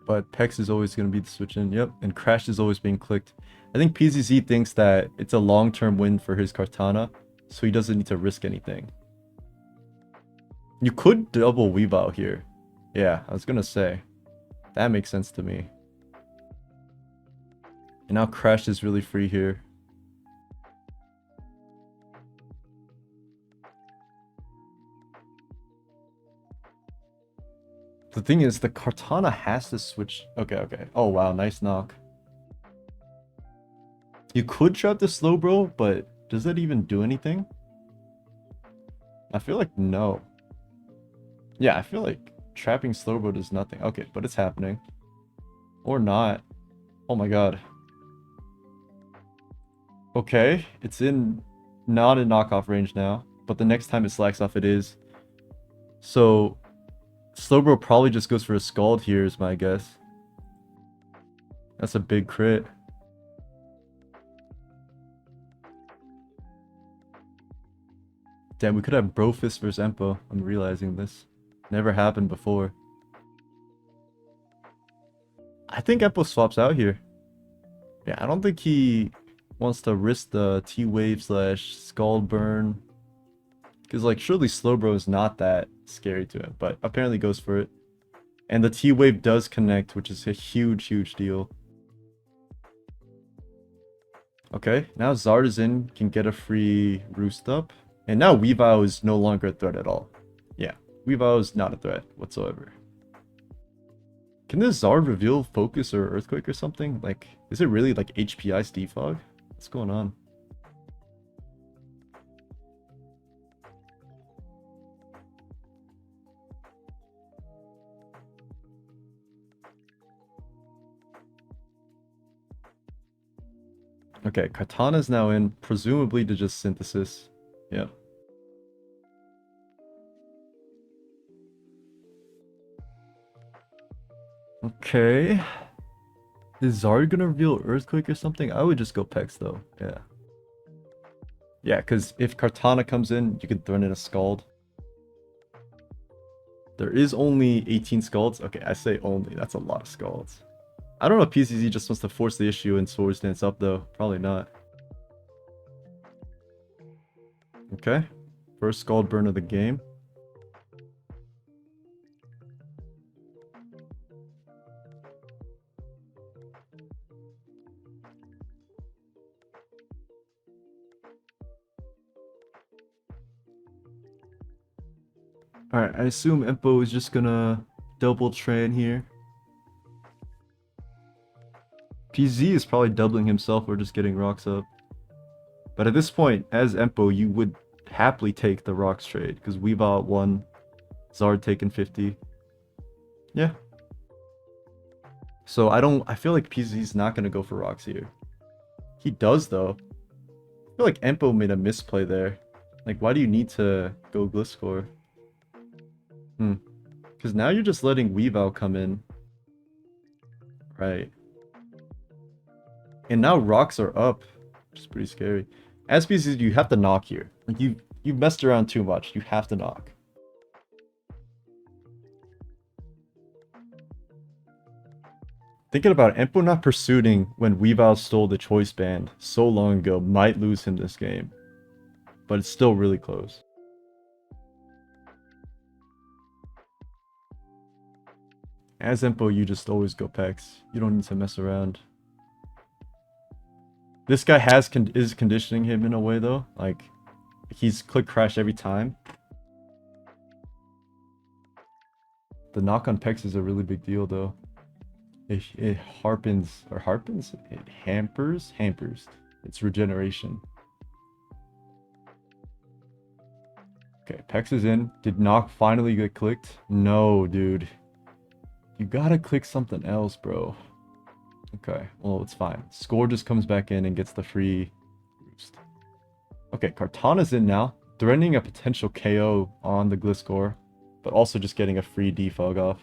but Pex is always going to be the switch in. Yep, and Crash is always being clicked. I think PZZ thinks that it's a long-term win for his Kartana, so he doesn't need to risk anything. You could double Weavile here. Yeah, I was going to say. That makes sense to me. And now Crash is really free here. The thing is, the Kartana has to switch. Okay, okay. Oh, wow. Nice knock. You could trap the slow bro, but does that even do anything? I feel like no. Yeah, I feel like trapping slow bro does nothing. Okay, but it's happening. Or not. Oh my god. Okay, it's in not in knockoff range now, but the next time it slacks off it is. So Slowbro probably just goes for a Scald here is my guess. That's a big crit. Damn, we could have Brofist versus Empo. I'm realizing this. Never happened before. I think Empo swaps out here. Yeah, I don't think he wants to risk the T-Wave slash Scald burn. Because, like, surely Slowbro is not that scary to him, but apparently goes for it. And the T-Wave does connect, which is a huge, huge deal. Okay, now Zardezen can get a free Roost up. And now Weavile is no longer a threat at all. Yeah, Weavile is not a threat whatsoever. Can this Zard reveal Focus or Earthquake or something? Like, is it really like HP Ice Defog? What's going on? Okay, Katana's now in, presumably to just Synthesis. Yeah. Okay. Is Zard gonna reveal Earthquake or something? I would just go Pex though. Yeah. Yeah, because if Kartana comes in, you can throw in a Scald. There is only 18 Scalds. Okay, I say only. That's a lot of Scalds. I don't know if PCZ just wants to force the issue and Swords Dance up though. Probably not. Okay. First Scald burn of the game. Alright, I assume Empo is just gonna double train here. PZ is probably doubling himself or just getting rocks up. But at this point, as Empo, you would happily take the rocks trade, because Weavile at 1, Zard taking 50. Yeah. So I feel like PZ's not gonna go for rocks here. He does though. I feel like Empo made a misplay there. Like, why do you need to go Gliscor? Because now you're just letting Weavile come in. Right. And now rocks are up, which is pretty scary. As PCZ, you have to knock here. Like, you've messed around too much. You have to knock. Thinking about it, Empo not pursuing when Weavile stole the choice band so long ago might lose him this game. But it's still really close. As Empo, you just always go Pex. You don't need to mess around. This guy is conditioning him in a way though. Like, he's click crash every time. The knock on Pex is a really big deal though. It hampers. It's regeneration. Okay, Pex is in. Did knock finally get clicked? No, dude. You gotta click something else, bro. Okay, well, it's fine. Score just comes back in and gets the free boost. Okay, Kartana's in now, threatening a potential KO on the Gliscor, but also just getting a free defog off.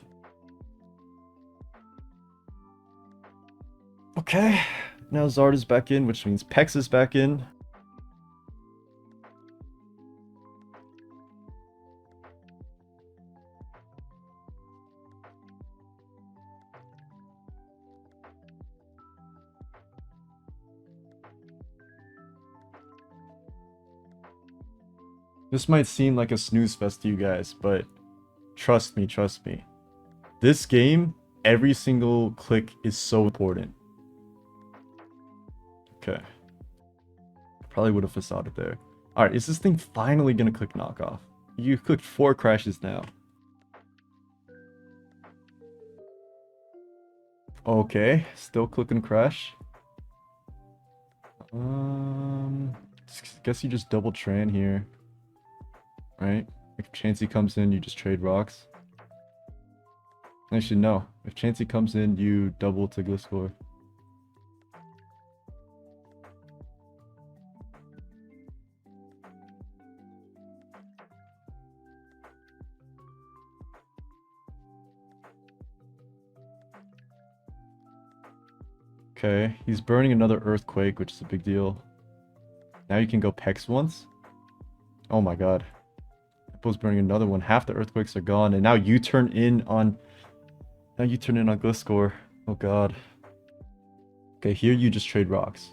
Okay, now Zard is back in, which means Pex is back in. This might seem like a snooze fest to you guys, but trust me, trust me. This game, every single click is so important. Okay. Probably would have facaded there. Alright, is this thing finally gonna click knockoff? You clicked 4 crashes now. Okay, still clicking crash. Guess you just double Tran here. Right? If Chansey comes in, you just trade rocks. Actually, no. If Chansey comes in, you double to Gliscor. Okay, he's burning another Earthquake, which is a big deal. Now you can go Pex once. Oh my god. Hippo's burning another one. Half the Earthquakes are gone, and now you turn in on... Now you turn in on Gliscor. Oh god. Okay, here you just trade rocks.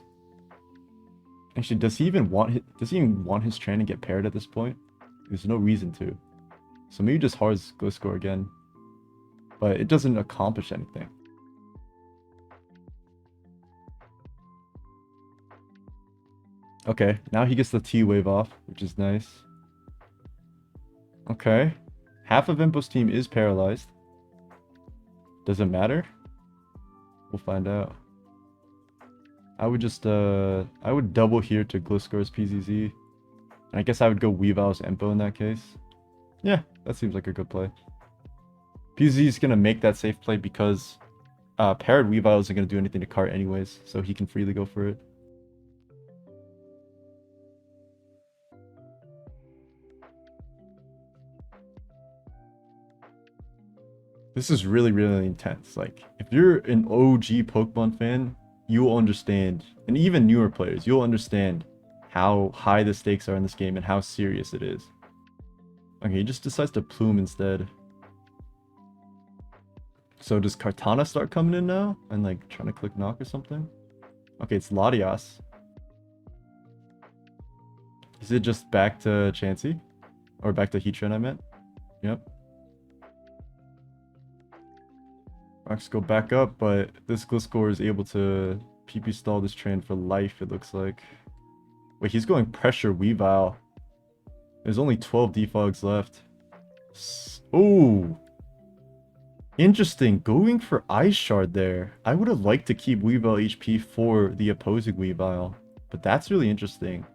Actually, does he even want his Tran to get paired at this point? There's no reason to. So maybe just hards Gliscor again. But it doesn't accomplish anything. Okay, now he gets the T-Wave off, which is nice. Okay. Half of Impo's team is paralyzed. Does it matter? We'll find out. I would just, I would double here to Gliscor's PZZ. And I guess I would go Weavile's Empo in that case. Yeah, that seems like a good play. PZZ is going to make that safe play because paired Weavile isn't going to do anything to cart anyways, so he can freely go for it. This is really, really intense. Like, if you're an OG Pokemon fan, you will understand, and even newer players, you'll understand how high the stakes are in this game and how serious it is. Okay, he just decides to Plume instead. So does Kartana start coming in now? And like, trying to click knock or something? Okay, it's Latias. Is it just back to Chansey? Or back to Heatran, I meant? Yep. Rocks go back up, but this Gliscor is able to PP stall this Tran for life, it looks like. Wait, he's going pressure Weavile. There's only 12 defogs left. Ooh. Interesting. Going for Ice Shard there. I would have liked to keep Weavile HP for the opposing Weavile. But that's really interesting.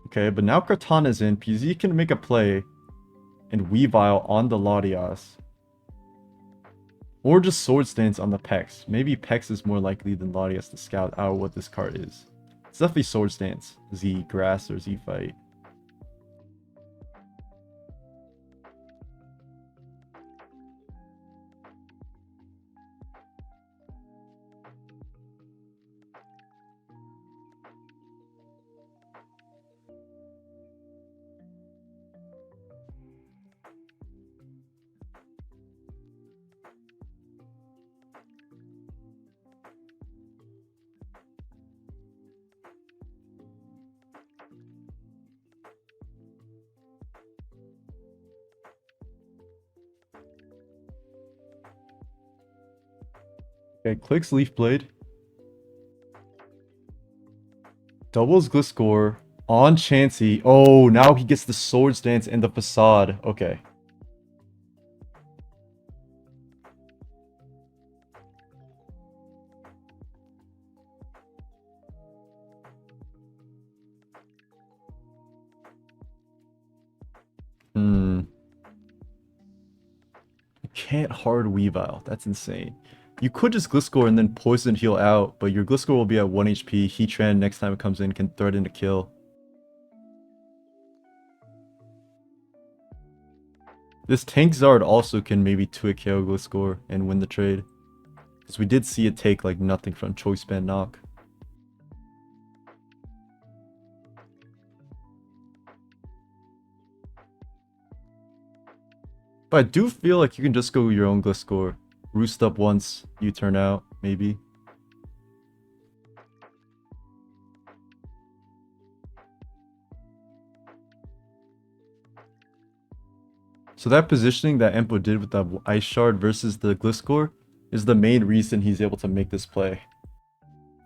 Okay, but now Kartana's in. PZ can make a play. And Weavile on the Latias. Or just Sword Stance on the Pex. Maybe Pex is more likely than Latias to scout out what this card is. It's definitely Sword Stance. Z Grass or Z Fight. Okay, clicks Leaf Blade. Doubles Gliscor on Chansey. Oh, now he gets the Sword Stance and the Facade. Okay. You can't hard Weavile. That's insane. You could just Gliscor and then poison heal out, but your Gliscor will be at 1 HP. Heatran next time it comes in can threaten to kill. This Tank Zard also can maybe 2-hit KO Gliscor and win the trade. Because we did see it take like nothing from Choice Band knock. But I do feel like you can just go your own Gliscor. Roost up once, you turn out, maybe. So that positioning that Empo did with the Ice Shard versus the Gliscor is the main reason he's able to make this play.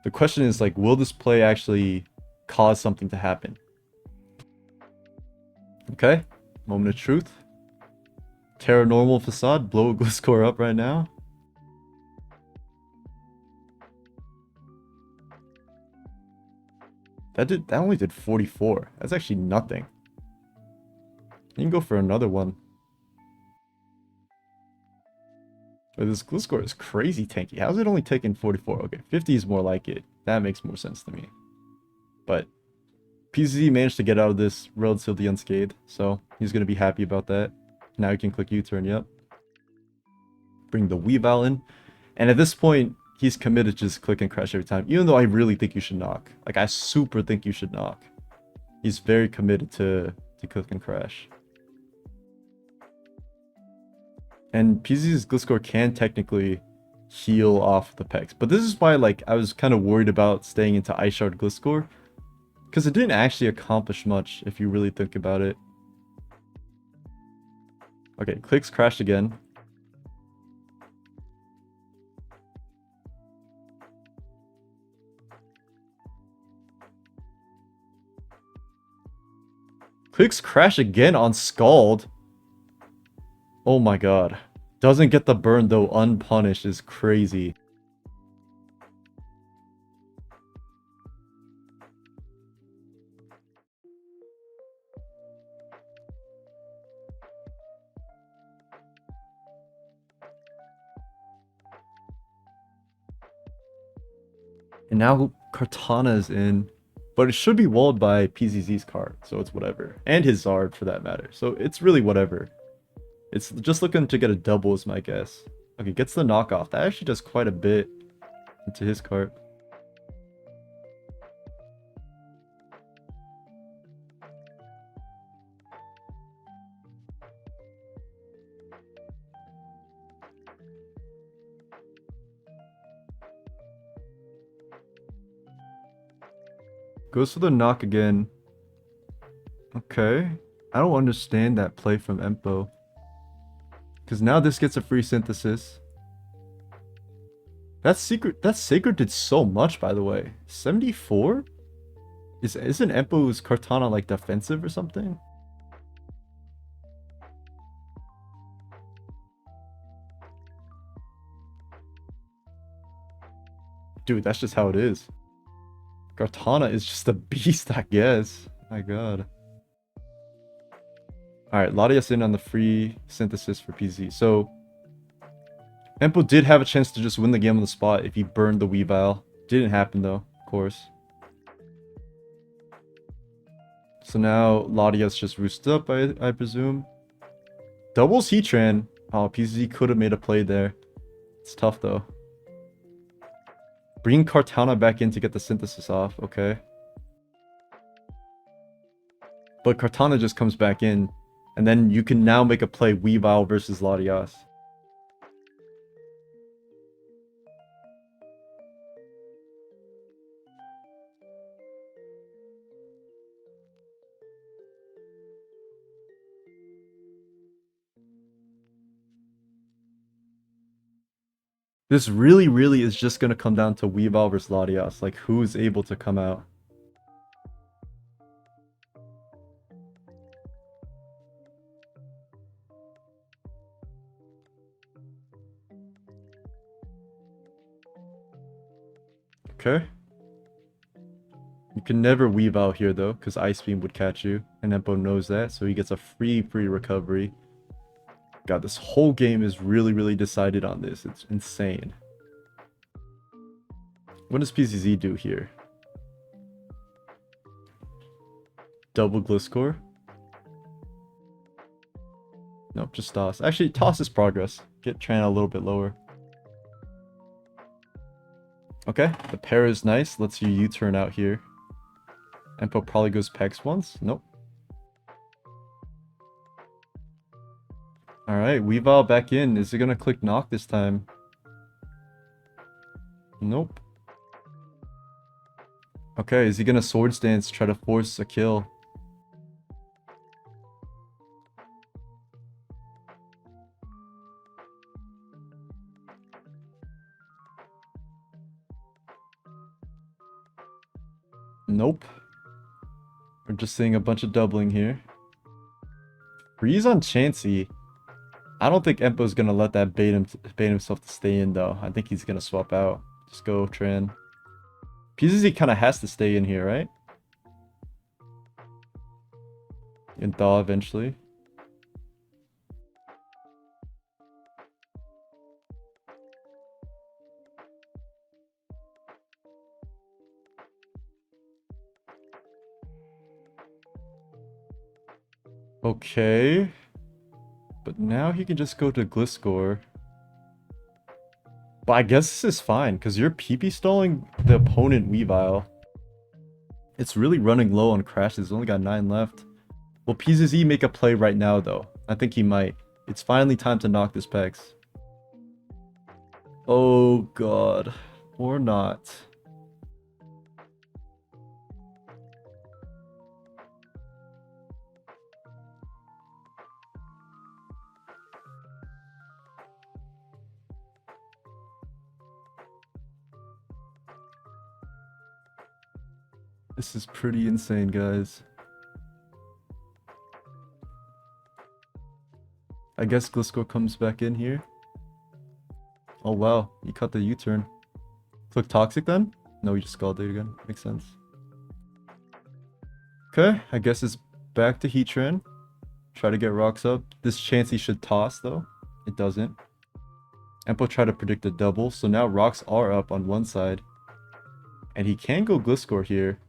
The question is like, will this play actually cause something to happen? Okay, moment of truth. Terra Normal Facade, blow a Gliscor up right now. That only did 44. That's actually nothing. You can go for another one. But this Gliscor is crazy tanky. How's it only taking 44? Okay, 50 is more like it. That makes more sense to me. But PZZ managed to get out of this relatively unscathed, so he's going to be happy about that. Now he can click U-turn, yep. Bring the Weavile in. And at this point, he's committed to just click and crash every time, even though I really think you should knock. Like, I super think you should knock. He's very committed to click and crash. And PZ's Gliscor can technically heal off the Pex. But this is why, like, I was kind of worried about staying into Ice Shard Gliscor. Because it didn't actually accomplish much, if you really think about it. Okay, clicks crashed again. Clicks crash again on Scald. Oh my god. Doesn't get the burn though, unpunished is crazy. And now Kartana is in. But it should be walled by PZZ's card, so it's whatever. And his Zard for that matter. So it's really whatever. It's just looking to get a double is my guess. Okay, gets the knockoff. That actually does quite a bit into his card. Goes for the knock again. Okay. I don't understand that play from Empo. Because now this gets a free synthesis. That Sacred did so much, by the way. 74? Isn't Empo's Kartana like defensive or something? Dude, that's just how it is. Kartana is just a beast, I guess. My god. Alright, Latias in on the free synthesis for PZ. So, Empo did have a chance to just win the game on the spot if he burned the Weavile. Didn't happen though, of course. So now Latias just roosted up, I presume. Doubles Heatran. Oh, PZ could have made a play there. It's tough though. Bring Kartana back in to get the synthesis off, okay. But Kartana just comes back in, and then you can now make a play Weavile versus Latias. This really is just going to come down to Weavile versus Latias, like who's able to come out. Okay. You can never Weavile here though, because Ice Beam would catch you, and Empo knows that, so he gets a free recovery. God, this whole game is really decided on this. It's insane. What does PZZ do here? Double Gliscor? Nope, just toss. Actually, toss is progress. Get Tran a little bit lower. Okay, the pair is nice. Lets you U-turn out here. Empo probably goes Pex once. Nope. Alright, Weavile back in. Is it gonna click knock this time? Nope. Okay, is he gonna Swords Dance, try to force a kill? Nope. We're just seeing a bunch of doubling here. Freeze on Chansey. I don't think Empo's gonna let that bait himself to stay in though. I think he's gonna swap out. Just go Tran. PZZ kind of has to stay in here, right? And thaw eventually. Okay. But now he can just go to Gliscor. But I guess this is fine, because you're PP stalling the opponent Weavile. It's really running low on crashes. Only got 9 left. Will PZZ make a play right now, though? I think he might. It's finally time to knock this Pex. Oh, God. Or not. This is pretty insane, guys. I guess Gliscor comes back in here. Oh wow, he cut the U-turn. Click Toxic then? No, he just Scalded again. Makes sense. Okay, I guess it's back to Heatran. Try to get rocks up. This chance he should toss though. It doesn't. Empo tried to predict a double, so now rocks are up on one side. And he can go Gliscor here.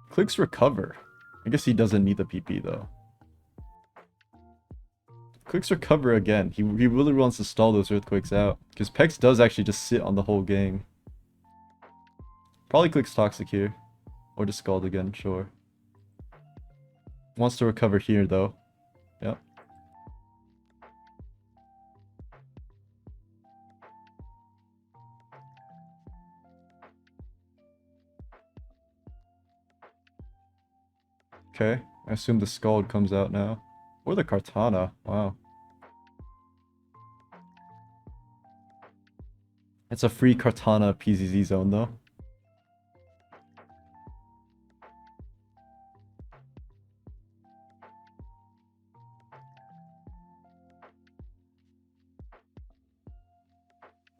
Clicks recover. I guess he doesn't need the PP though. Clicks recover again. He really wants to stall those earthquakes out. Because Pex does actually just sit on the whole gang. Probably clicks Toxic here. Or just Scald again, sure. Wants to recover here though. Yep. Okay. I assume the Scald comes out now. Or the Kartana. Wow. It's a free Kartana PZZ zone though.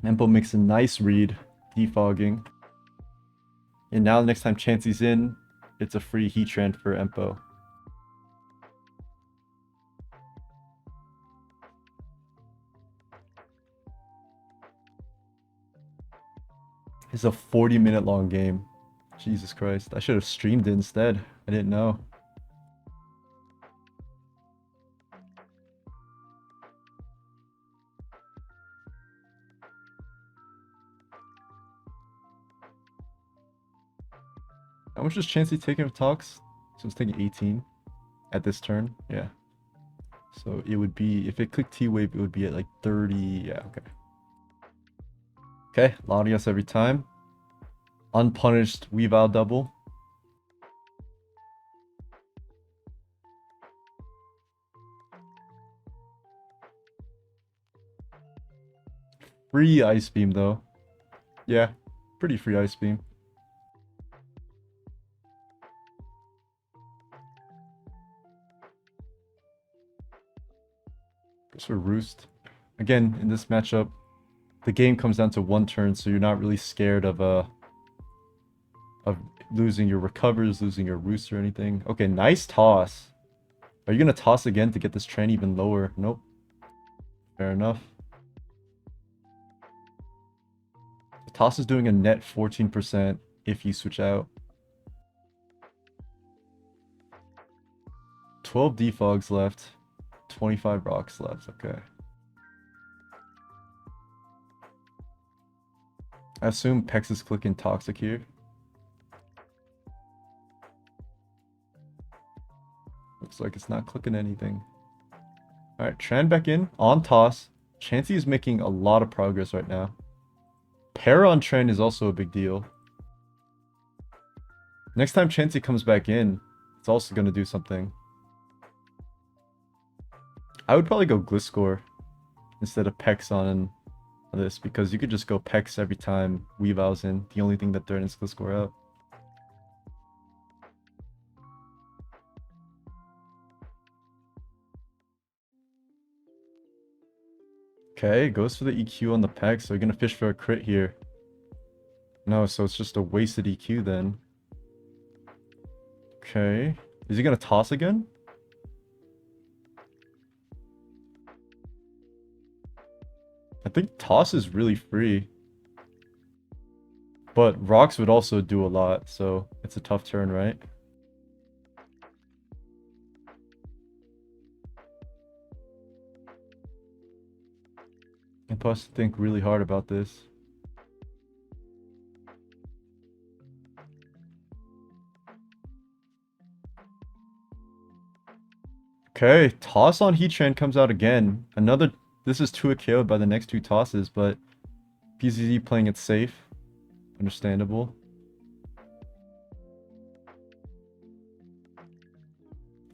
Empo makes a nice read, defogging. And now the next time Chansey's in, it's a free Heatran for Empo. It's a 40-minute long game. Jesus Christ. I should have streamed it instead. I didn't know. How much is Chansey taking of talks? So it's taking 18 at this turn. Yeah. So it would be, if it clicked T-Wave, it would be at like 30. Yeah, okay. Okay, Latios every time. Unpunished Weavile double. Free Ice Beam though. Yeah, pretty free Ice Beam. Goes for Roost. Again, in this matchup, the game comes down to one turn, so you're not really scared of losing your recovers, losing your roost or anything. Okay, nice toss. Are you gonna toss again to get this train even lower? Nope. Fair enough. Toss is doing a net 14% if you switch out. 12 defogs left. 25 rocks left. Okay. I assume Pex is clicking Toxic here. Looks like it's not clicking anything. Alright, Tran back in. On toss. Chansey is making a lot of progress right now. Para on Tran is also a big deal. Next time Chansey comes back in, it's also going to do something. I would probably go Gliscor instead of Pex on this, because you could just go Pex every time Weavile's in. The only thing that threatens Gliscor out. Okay, goes for the EQ on the Pex, so you're gonna fish for a crit here. No, so it's just a wasted EQ then. Okay. Is he gonna toss again? I think toss is really free. But rocks would also do a lot, so it's a tough turn, right? Imp has to think really hard about this. Okay, toss on Heatran comes out again. Another, this is 2 KO by the next 2 tosses, but PZZ playing it safe. Understandable.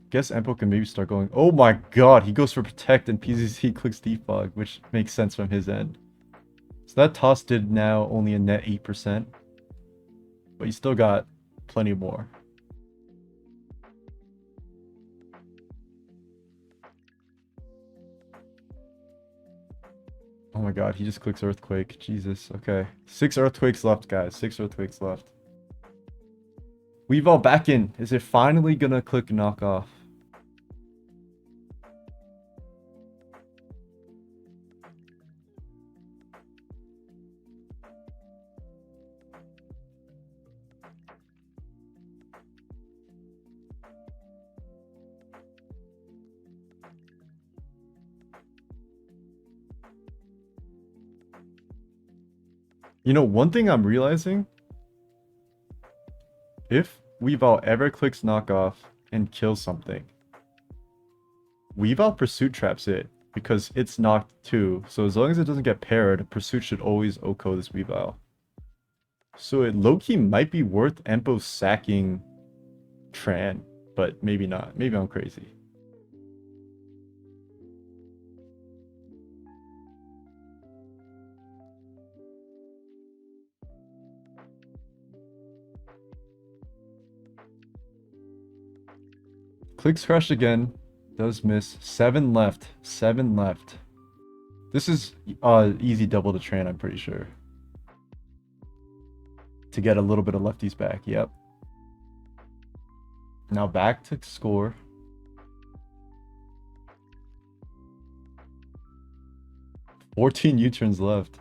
Guess Empo can maybe start going. Oh my god, he goes for Protect and PZZ clicks Defog, which makes sense from his end. So that toss did now only a net 8%. But you still got plenty more. Oh my god, he just clicks Earthquake. Jesus, okay. 6 Earthquakes left, guys. 6 Earthquakes left. Weavile back in. Is it finally gonna click Knockoff? You know, one thing I'm realizing, if Weavile ever clicks Knockoff and kills something, Weavile Pursuit traps it because it's knocked too. So as long as it doesn't get paired, Pursuit should always OHKO this Weavile. So it low-key might be worth Empo sacking Tran, but maybe not. Maybe I'm crazy. Clicks Crush again. Does miss. 7 left. 7 left. This is easy double to Tran, I'm pretty sure. To get a little bit of lefties back. Yep. Now back to score. $14 U-turns left.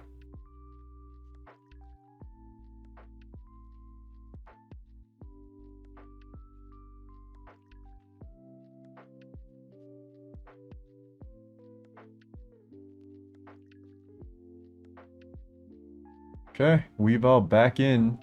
Okay, Weavile back in.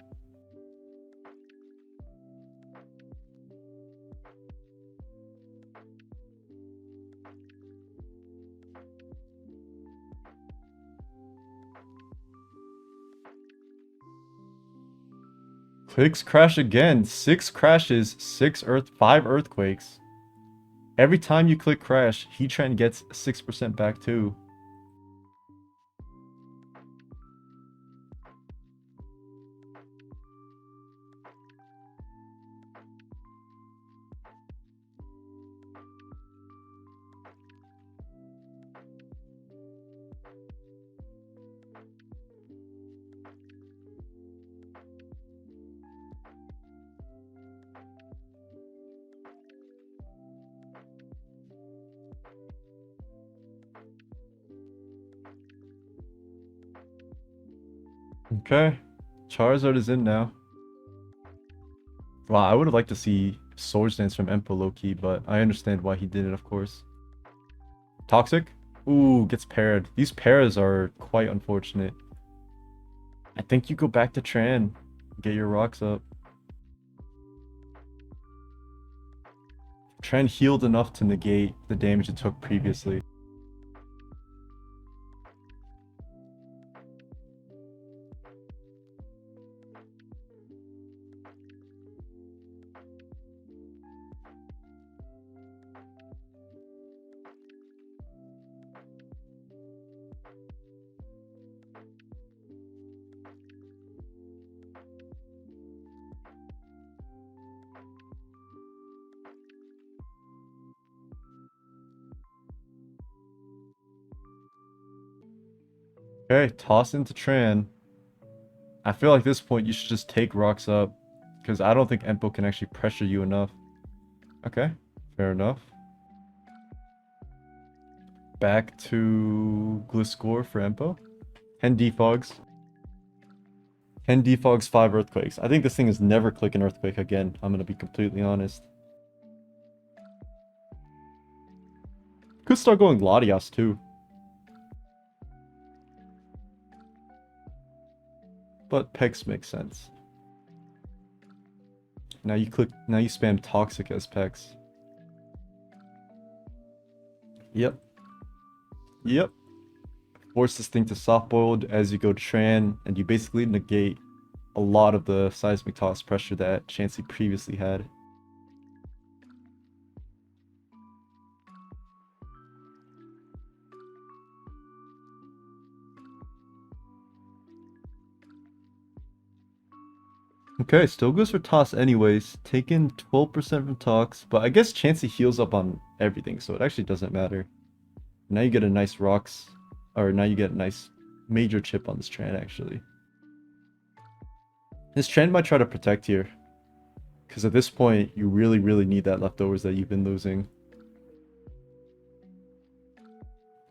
Clicks crash again. 6 crashes, 5 earthquakes. Every time you click crash, Heatran gets 6% back too. Okay. Charizard is in now. Wow, I would have liked to see Swords Dance from Empo low-key, but I understand why he did it, of course. Toxic? Ooh, gets paired. These pairs are quite unfortunate. I think you go back to Tran. Get your rocks up. Tran healed enough to negate the damage it took previously. Okay, toss into Tran. I feel like at this point you should just take rocks up, because I don't think Empo can actually pressure you enough. Okay, fair enough. Back to Gliscor for Empo. 10 defogs. 10 defogs, 5 earthquakes. I think this thing is never clicking earthquake again. I'm gonna be completely honest. Could start going Latias too. But Pex makes sense. Now you spam Toxic as Pex. Yep. Yep. Force this thing to soft boiled as you go Tran, and you basically negate a lot of the seismic toss pressure that Chansey previously had. Okay, still goes for toss anyways, taking 12% from tox, but I guess Chansey heals up on everything, so it actually doesn't matter. Now you get a nice rocks, or now you get a nice major chip on this Tran actually. This Tran might try to protect here, because at this point you really need that leftovers that you've been losing.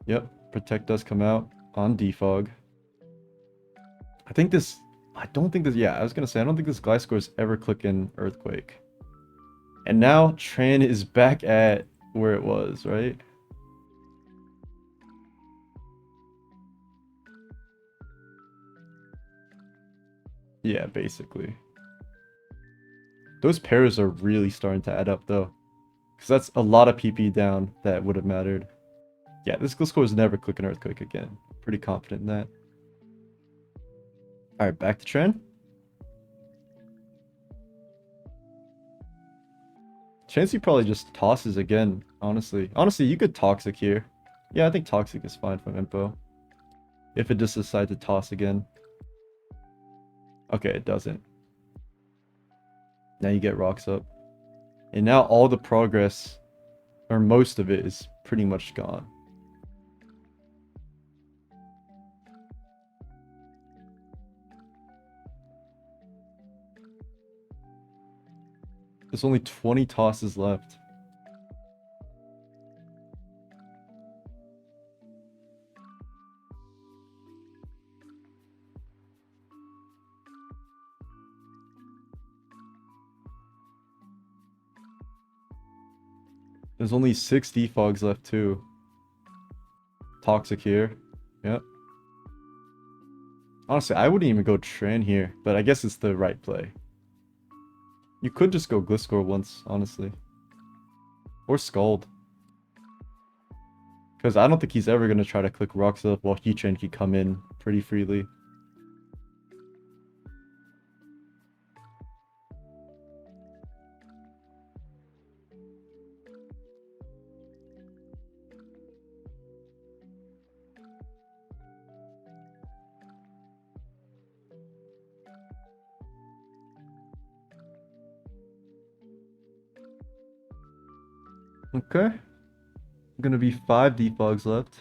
Yep, protect does come out on defog. I don't think this, yeah, I was gonna say, I don't think this Gliscor is ever clicking Earthquake. And now Tran is back at where it was, right? Yeah, basically. Those pairs are really starting to add up though. Because that's a lot of PP down that would have mattered. Yeah, this Gliscor is never clicking Earthquake again. Pretty confident in that. Alright, back to Tran. Chansey probably just tosses again, honestly. Honestly, you could Toxic here. Yeah, I think Toxic is fine from Impo. If it just decides to toss again. Okay, it doesn't. Now you get rocks up. And now all the progress, or most of it, is pretty much gone. There's only 20 tosses left. There's only 6 defogs left too. Toxic here. Yep. Honestly, I wouldn't even go Tran here, but I guess it's the right play. You could just go Gliscor once, honestly. Or Scald. Because I don't think he's ever going to try to click rocks up while Heatran can come in pretty freely. Okay. Gonna be 5 defogs left.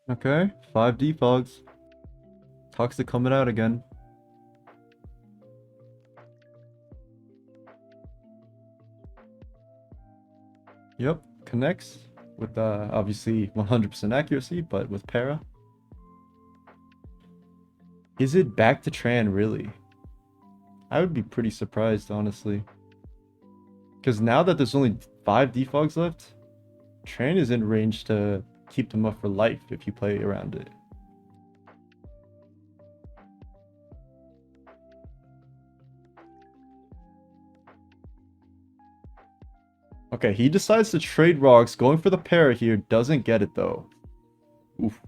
Okay, 5 defogs. Toxic coming out again. Yep, connects with obviously 100% accuracy, but with para. Is it back to Tran, really? I would be pretty surprised, honestly. Because now that there's only 5 defogs left, Tran is in range to keep them up for life if you play around it. Okay, he decides to trade rocks, going for the para here, doesn't get it though. Oof.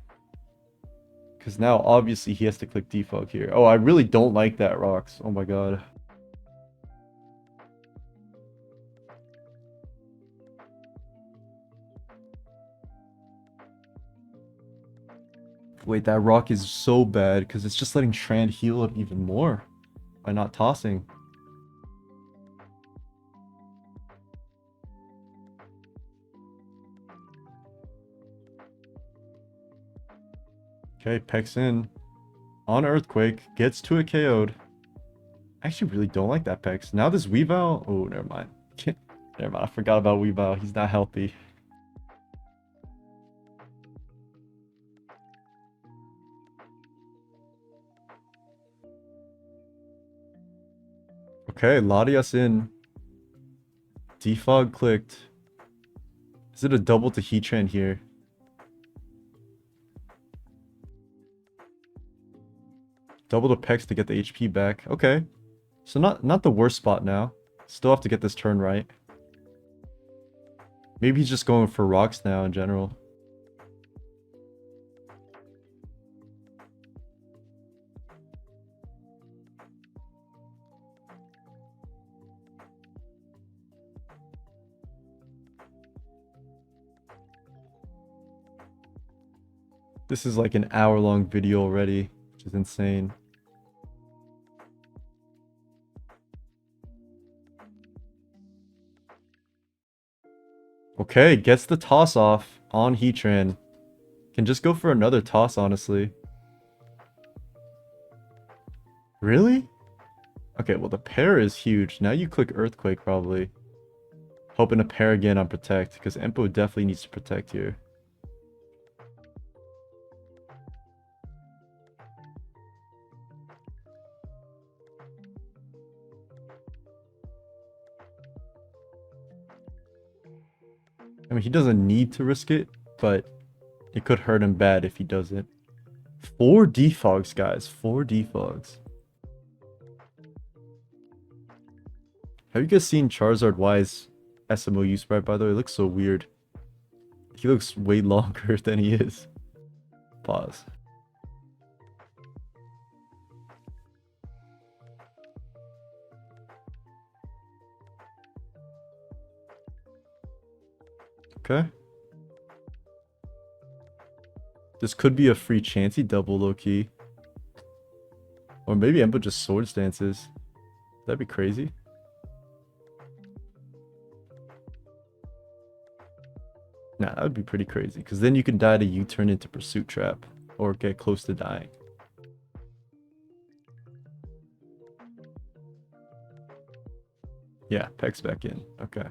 Because now obviously he has to click defog here. Oh, I really don't like that rocks. Oh my god. Wait, that rock is so bad because it's just letting Tran heal up even more by not tossing. Okay, Peck's in. On Earthquake, gets to a KO'd. I actually really don't like that Pex. Now this Weavile... Oh, never mind. Never mind, I forgot about Weavile. He's not healthy. Okay, Latias in. Defog clicked. Is it a double to Heatran here? Double to Pex to get the HP back. Okay. So not the worst spot now. Still have to get this turn right. Maybe he's just going for rocks now in general. This is like an hour-long video already, which is insane. Okay, gets the toss off on Heatran. Can just go for another toss, honestly. Really? Okay, well the pair is huge. Now you click Earthquake probably. Hoping to pair again on Protect, because Empo definitely needs to protect here. I mean, he doesn't need to risk it, but it could hurt him bad if he doesn't. 4 defogs, guys. 4 defogs. Have you guys seen Charizard Y's SMOU sprite, by the way? It looks so weird. He looks way longer than he is. Pause. Okay. This could be a free Chansey double low-key. Or maybe Empo just Swords Dances. That'd be crazy. Nah, that would be pretty crazy. Because then you can die to U-turn into Pursuit Trap. Or get close to dying. Yeah, Peck's back in. Okay.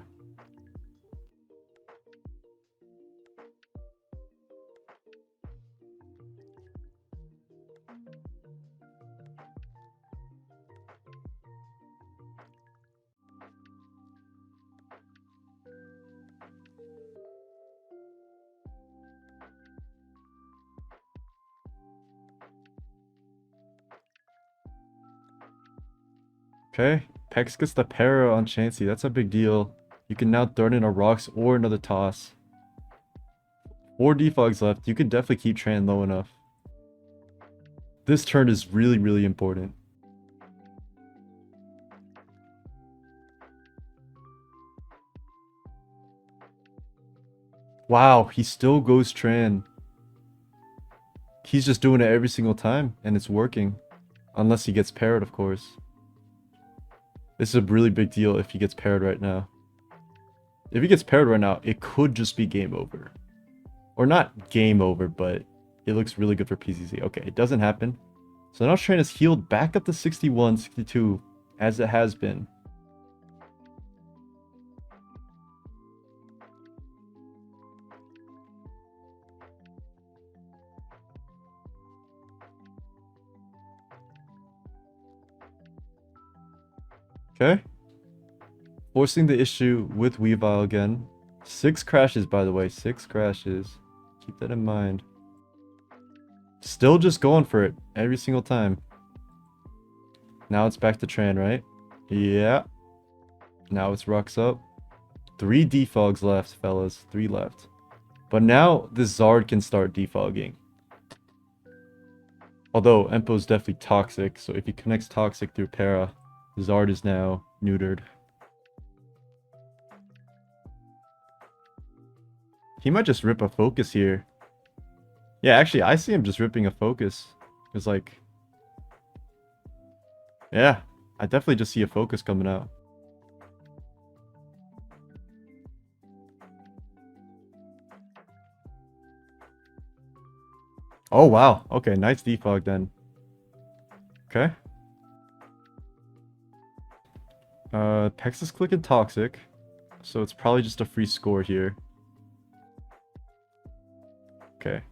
Okay, Pex gets the para on Chansey. That's a big deal. You can now throw in a rocks or another toss. 4 defogs left. You can definitely keep Tran low enough. This turn is really, really important. Wow, he still goes Tran. He's just doing it every single time, and it's working. Unless he gets paired, of course. This is a really big deal if he gets paired right now. If he gets paired right now, it could just be game over. Or not game over, but it looks really good for PCC. Okay, it doesn't happen. So now train is healed back up to 61, 62, as it has been. Okay. Forcing the issue with Weavile again. 6 crashes, by the way. 6 crashes. Keep that in mind. Still just going for it every single time. Now it's back to Tran, right? Yeah. Now it's Rux up. 3 defogs left, fellas. 3 left. But now this Zard can start defogging. Although Empo's definitely toxic, so if he connects toxic through Para, Zard is now neutered. He might just rip a focus here. Yeah, actually, I see him just ripping a focus. It's like... Yeah, I definitely just see a focus coming out. Oh, wow. Okay, nice defog then. Okay. Pex is clicking toxic. So it's probably just a free score here. Okay.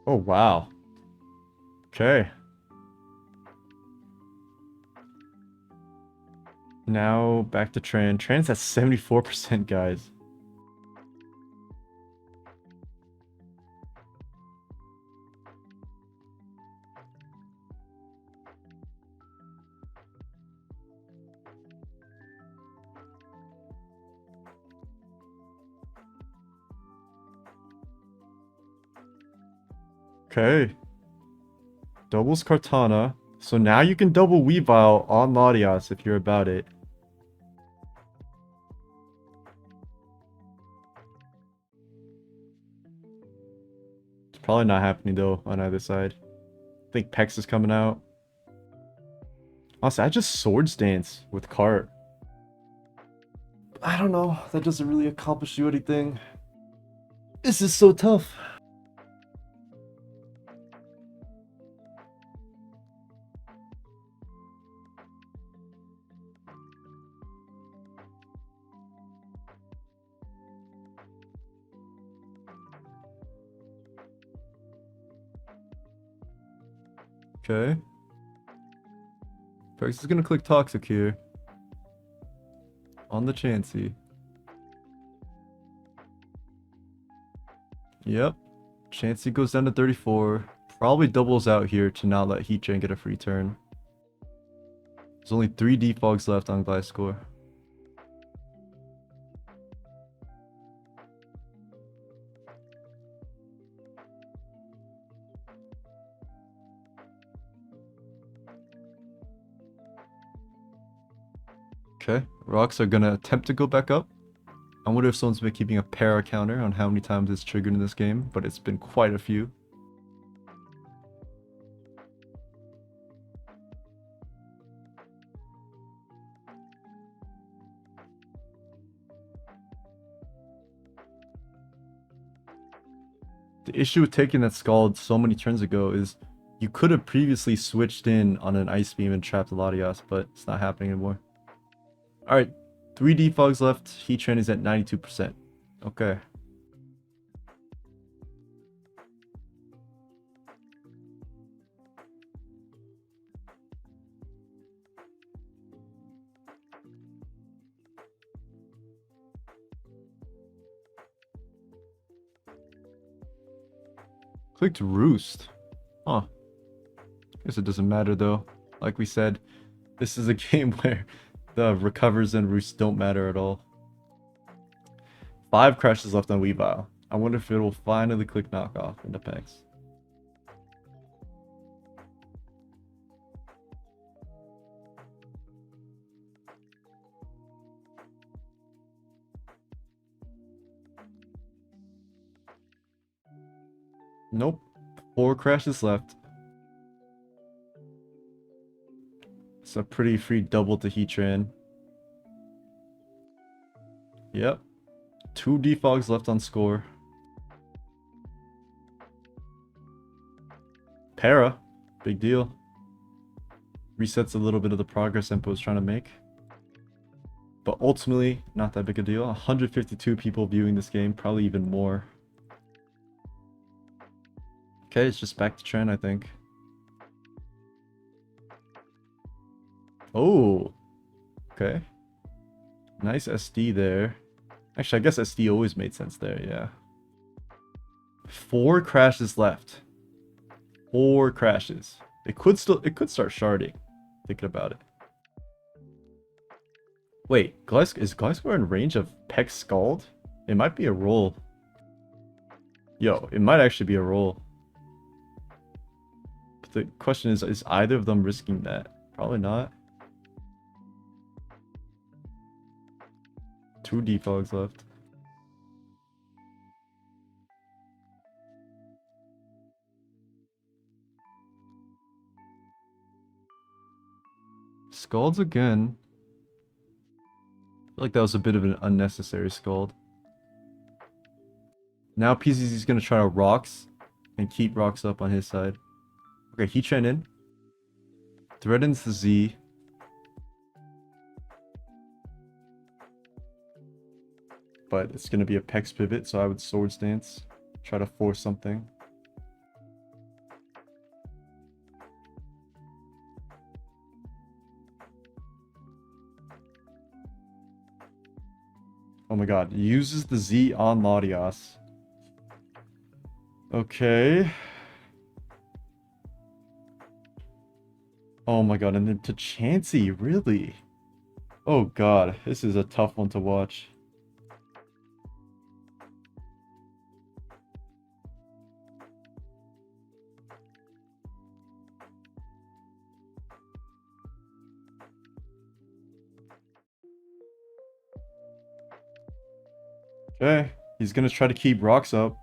Oh, wow. Okay. Now back to Tran. Tran's at 74%, guys. Okay. Doubles Kartana. So now you can double Weavile on Latias if you're about it. It's probably not happening though on either side. I think Pex is coming out. Honestly, I just Swords Dance with Cart. I don't know. That doesn't really accomplish you anything. This is so tough. Okay. Pex is gonna click Toxic here. On the Chansey. Yep. Chansey goes down to 34. Probably doubles out here to not let Heatran get a free turn. There's only 3 defogs left on Gliscor. Okay, rocks are gonna attempt to go back up. I wonder if someone's been keeping a para counter on how many times it's triggered in this game, but it's been quite a few. The issue with taking that Scald so many turns ago is you could have previously switched in on an Ice Beam and trapped the Latias, but it's not happening anymore. Alright, 3 defogs left. Heatran is at 92%. Okay. Clicked Roost. Huh. Guess it doesn't matter though. Like we said, this is a game where the recovers and Roost don't matter at all. 5 crashes left on Weavile. I wonder if it will finally click knockoff into Pex. Nope. 4 crashes left. It's a pretty free double to Heatran. Yep. 2 defogs left on score. Para. Big deal. Resets a little bit of the progress Empo was trying to make. But ultimately, not that big a deal. 152 people viewing this game, probably even more. Okay, it's just back to trend, I think. Oh, okay. Nice SD there. Actually, I guess SD always made sense there, yeah. 4 crashes left. 4 crashes. It could start sharding, thinking about it. Wait, is Glyskor in range of Peck Scald? It might be a roll. Yo, it might actually be a roll. But the question is either of them risking that? Probably not. 2 defogs left. Scalds again. I feel like that was a bit of an unnecessary scald. Now PZZ's gonna try to rocks and keep rocks up on his side. Okay, he trained in. Threatens the Z. But it's gonna be a Pex pivot, so I would sword stance. Try to force something. Oh my god, uses the Z on Latias. Okay. Oh my god, and then to Chansey, really? Oh god, this is a tough one to watch. Okay, he's gonna try to keep rocks up.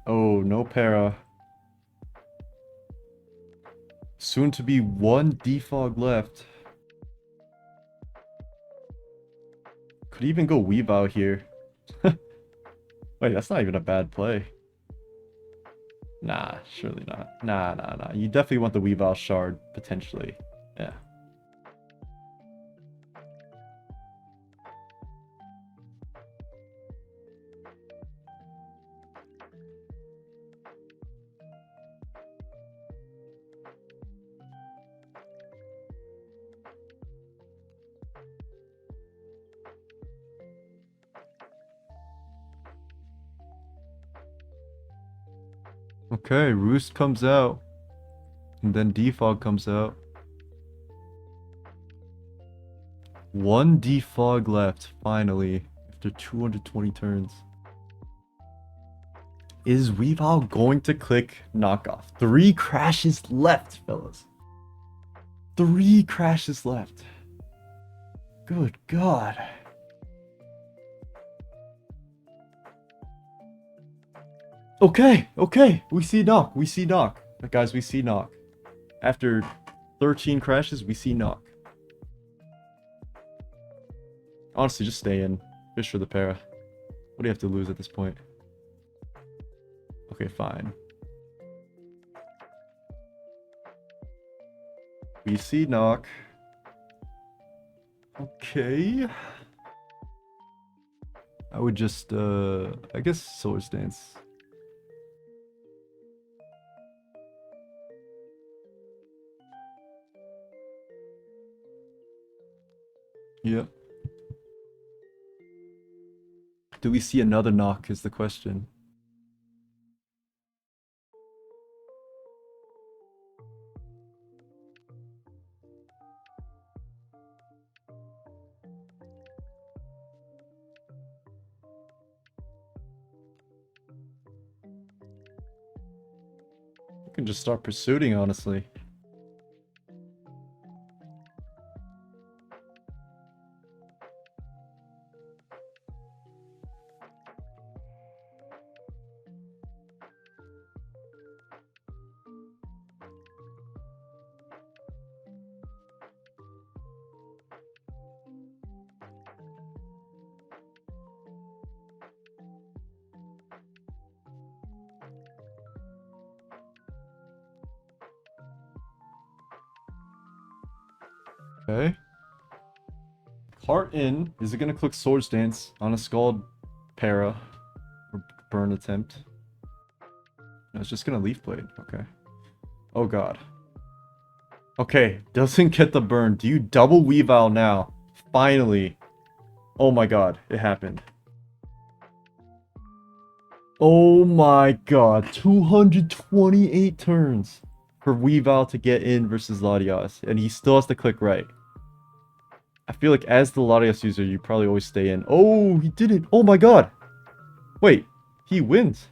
Oh, no para. Soon to be 1 defog left. Could even go weave out here. Wait, that's not even a bad play. Nah, surely not. Nah. You definitely want the weave out shard, potentially. Yeah. Okay, Roost comes out. And then defog comes out. 1 defog left, finally, after 220 turns. Is Weavile going to click knockoff? 3 crashes left, fellas. 3 crashes left. Good God. Okay. We see knock. Guys, we see knock. After 13 crashes, we see knock. Honestly, just stay in. Fish for the para. What do you have to lose at this point? Okay, fine. We see knock. Okay. I would just, I guess sword stance. Yep. Do we see another knock is the question. We can just start pursuing, honestly. Okay. Cart in. Is it gonna click Swords Dance on a Scald Para or burn attempt? No, it's just gonna Leaf Blade. Okay. Oh god. Okay, doesn't get the burn. Do you double Weavile now? Finally. Oh my god, it happened. Oh my god, 228 turns for Weavile to get in versus Latias, and he still has to click right. I feel like as the Latias user, you probably always stay in. Oh, he didn't. Oh my god. Wait, he wins.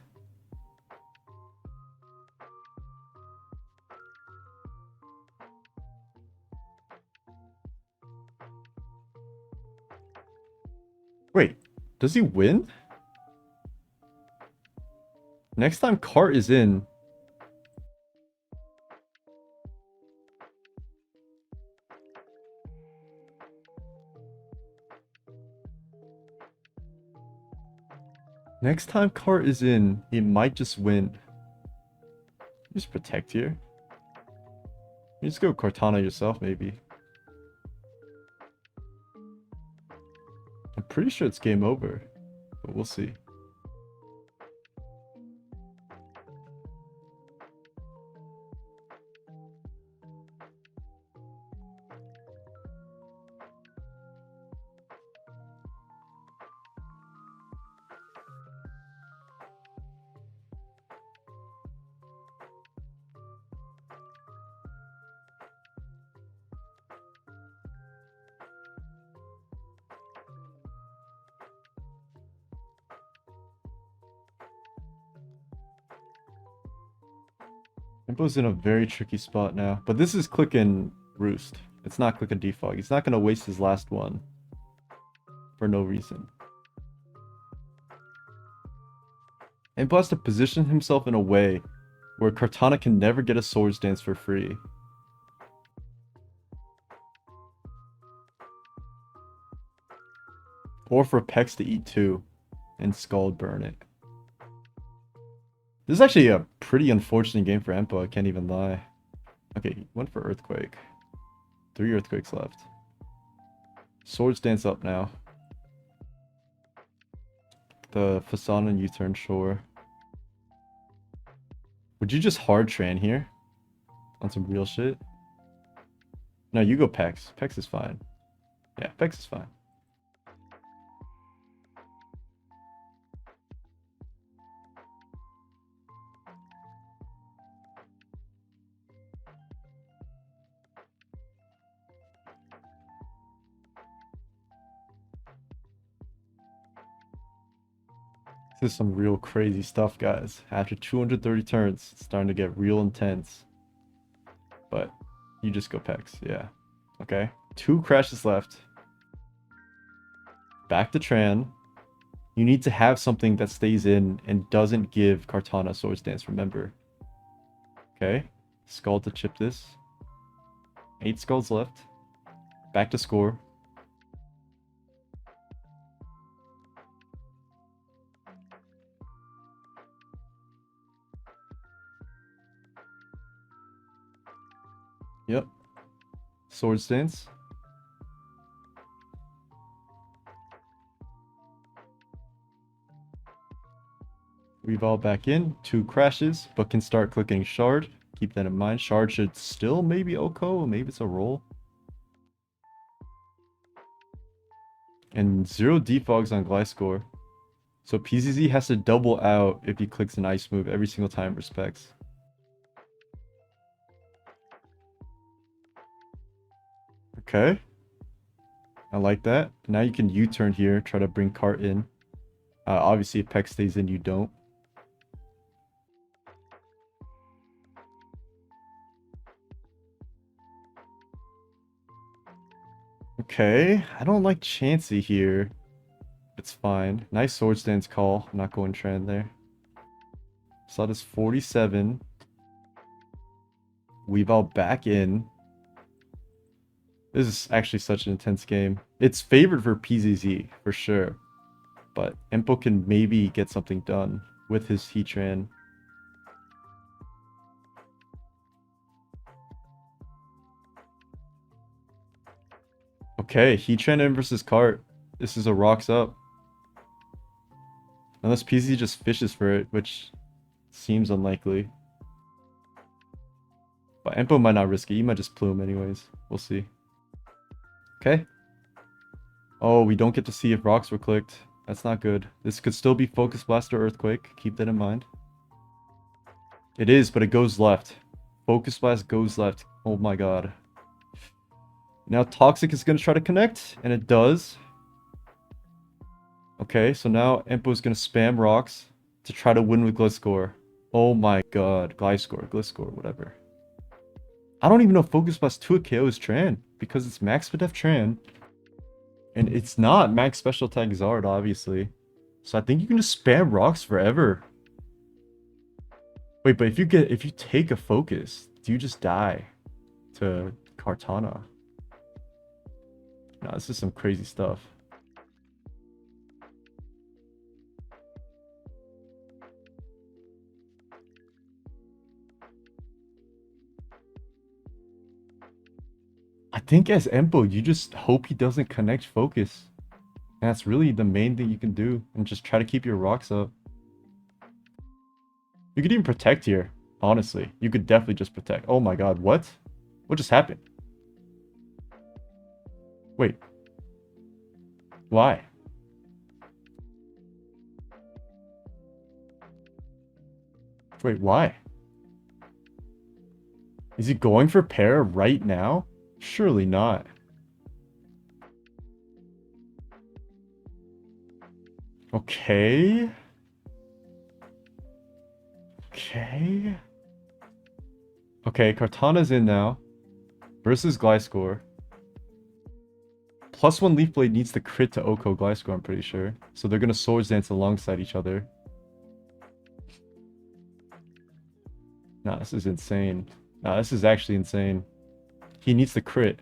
Wait, does he win? Next time Cart is in. Next time Cart is in, he might just win. Just protect here. You just go Cortana yourself, maybe. I'm pretty sure it's game over, but we'll see. Impo's in a very tricky spot now, but this is clicking Roost. It's not clicking Defog. He's not going to waste his last one for no reason. Impo has to position himself in a way where Cortana can never get a Swords Dance for free. Or for Pex to eat 2 and Scald burn it. This is actually a pretty unfortunate game for Empo, I can't even lie. Okay, he went for Earthquake. 3 Earthquakes left. Swords Dance up now. The Facade and U-turn, sure. Would you just hard Tran here? On some real shit? No, you go Pex. Pex is fine. Yeah, Pex is fine. This is some real crazy stuff, guys. After 230 turns, it's starting to get real intense. But you just go Pex, yeah. Okay. 2 crashes left. Back to Tran. You need to have something that stays in and doesn't give Kartana Swords Dance, remember. Okay. Skull to chip this. 8 skulls left. Back to score. Yep. Swords Dance. Weavile back in. 2 crashes, but can start clicking Shard. Keep that in mind. Shard should still maybe Oko, maybe it's a roll. And 0 defogs on Gliscor. So PZZ has to double out if he clicks an ice move every single time for specs. Okay. I like that. Now you can U-turn here, try to bring Cart in. Obviously, if Peck stays in, you don't. Okay, I don't like Chansey here. It's fine. Nice Swords Dance call. I'm not going Tran there. Saw this 47. Weavile back in. This is actually such an intense game. It's favored for PZZ, for sure. But Empo can maybe get something done with his Heatran. Okay, Heatran in versus Cart. This is a rocks up. Unless PZ just fishes for it, which seems unlikely. But Empo might not risk it. He might just plume anyways. We'll see. Okay. Oh, we don't get to see if rocks were clicked. That's not good. This could still be Focus Blast or Earthquake. Keep that in mind. It is, but it goes left. Focus Blast goes left. Oh my god. Now Toxic is going to try to connect, and it does. Okay, so now Empo is going to spam rocks to try to win with Gliscor. Oh my god. Gliscor, whatever. I don't even know if Focus Blast 2 KOs Tran, because it's Max Def Tran. And it's not Max Special Attack Zard, obviously. So I think you can just spam rocks forever. Wait, but if you take a focus, do you just die to Kartana? Nah, this is some crazy stuff. I think as Empo, you just hope he doesn't connect focus. And that's really the main thing you can do. And just try to keep your rocks up. You could even protect here, honestly. You could definitely just protect. Oh my god, what? What just happened? Wait. Why? Wait, why? Is he going for pair right now? Surely not. Okay. Okay. Okay, Kartana's in now. Versus Gliscor. +1 Leaf Blade needs the crit to Oko Gliscor, I'm pretty sure. So they're gonna Swords Dance alongside each other. Nah, this is insane. Nah, this is actually insane. He needs the crit.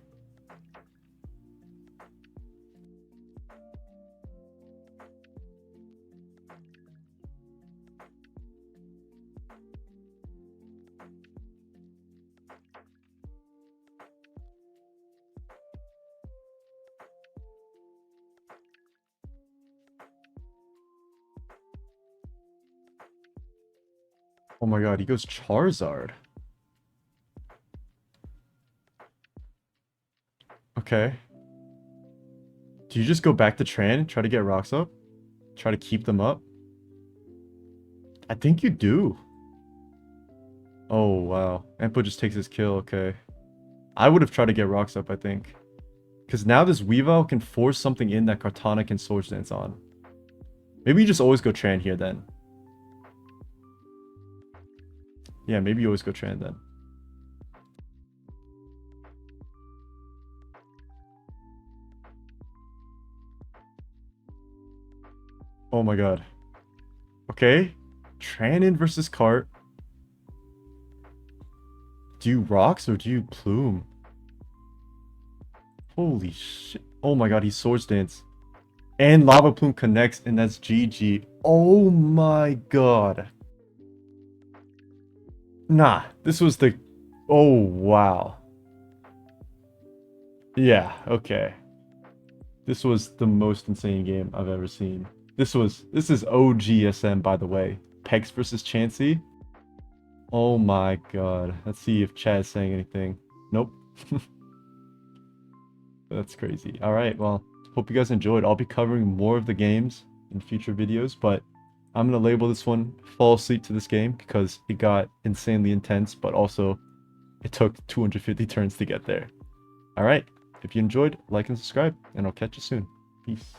Oh my god, he goes Charizard. Okay. Do you just go back to Tran, try to get rocks up? Try to keep them up? I think you do. Oh, wow. Empo just takes his kill, okay. I would have tried to get rocks up, I think. Because now this Weavile can force something in that Kartana can Swords Dance on. Maybe you just always go Tran here then. Yeah, maybe you always go Tran then. Oh my god. Okay. Tranin versus Cart. Do you rocks or do you plume? Holy shit. Oh my god, he Swords Dance. And Lava Plume connects, and that's GG. Oh my god. Nah, this was the... Oh, wow. Yeah, okay. This was the most insane game I've ever seen. This is OGSM, by the way. Pegs versus Chansey. Oh my god. Let's see if Chad is saying anything. Nope. That's crazy. Alright, well, hope you guys enjoyed. I'll be covering more of the games in future videos, but I'm going to label this one Fall Asleep to this game because it got insanely intense, but also it took 250 turns to get there. Alright, if you enjoyed, like and subscribe, and I'll catch you soon. Peace.